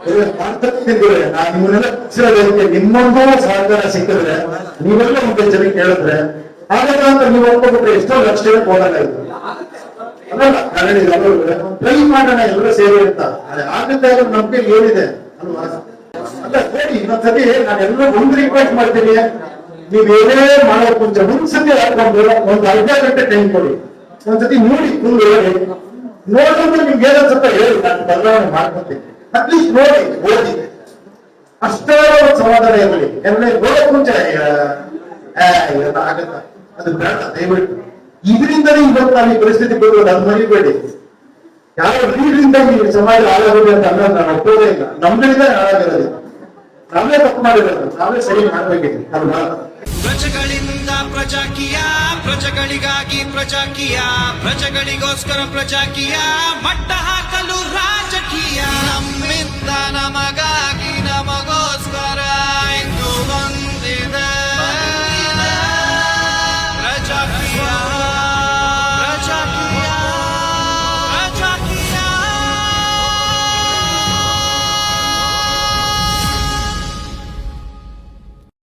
Speaker 1: ನೀವೇ ಮಾಡ್ತಿದ್ದೀರಿ. ನಾನು ನಿಮ್ಮನ್ನೆಲ್ಲ ಖುಷಿಯಾಗಿ ನಿಮ್ಮೊಂದು ಸಹಕಾರ ಸಿಕ್ಕಿದ್ರೆ, ನೀವೆಲ್ಲ ಒಂದು ಜನ ಕೇಳಿದ್ರೆ ಆಗಲ್ಲ ಅಂತ ನೀವು ಹೋಗ್ಬಿಟ್ರೆ ಎಷ್ಟೋ ಲಕ್ಷ ಹೋಗಲಾಗಿತ್ತು. ಅಲ್ಲಲ್ಲ, ಟ್ರೈ ಮಾಡೋಣ ಎಲ್ಲರೂ ಸೇರಿ ಅಂತ. ಆಗುತ್ತೆ ಅನ್ನೋ ನಂಬಿಕೆ ಏನಿದೆ ಅಲ್ವಾ? ಅಲ್ಲ ಹೇಳಿ, ಇನ್ನೊಂದ್ಸತಿ ನಾನೆಲ್ಲ ಒಂದು ರಿಕ್ವೆಸ್ಟ್ ಮಾಡ್ತೀನಿ, ನೀವ್ ಏನೇ ಮಾಡೋಕ್ ಮುಂಚೆ ಒಂದ್ಸತಿ ಹಾಕೊಂಡು ಒಂದು ಅರ್ಧ ಗಂಟೆ ಟೈಮ್ ಕೊಡಿ. ಒಂದ್ಸತಿ ನೋಡಿ, ಫುಲ್ ಹೇಳಿ, ನೋಡಿದ್ರೆ ನಿಮ್ಗೆ ಏನನ್ಸುತ್ತ ಹೇಳಿ, ನಾನು ಬದಲಾವಣೆ ಮಾಡ್ಕೊತೀನಿ. ಅಟ್ಲೀಸ್ಟ್ ನೋಡಿ, ಓದಿ, ಅಷ್ಟೇ ಒಂದು ಸಮಾಧಾನ ಇರಲಿ. ನೋಡಕ್ ಮುಂಚೆ ಆಗತ್ತ, ಅದು ಬೇಡ ದಯವಿಟ್ಟು. ಇದರಿಂದಲೇ ಇವತ್ತು ನಾವು ಈ ಪರಿಸ್ಥಿತಿ ಬರುವುದು, ಅದು ಮರಿಬೇಡಿ. ಯಾವ ರೀತಿಯಿಂದ ಈ ಸಮಾಜ ಹಾಳಾಗೋದು ಅಂತ ಅನ್ನೋದು ನಾನು ಒಪ್ಪೋದೇ ಇಲ್ಲ. ನಮ್ಮಿಂದ ಹಾಳಾಗಿರೋದು, ನಾವೇ ತಪ್ಪು ಮಾಡಿರೋದು, ನಾವೇ ಸರಿ ಮಾಡ್ಬೇಕಿದೆ ಅಲ್ವಾ?
Speaker 3: ಪ್ರಜೆಗಳಿಂದ ಪ್ರಜಾಕೀಯ, ಪ್ರಜೆಗಳಿಗಾಗಿ ಪ್ರಜಾಕೀಯ, ಪ್ರಜೆಗಳಿಗೋಸ್ಕರ ಪ್ರಜಾಕೀಯ, ಮಟ್ಟ ಹಾಕಲು ರಾಜಕೀಯ. ನಮ್ಮಿಂದ ನಮಗ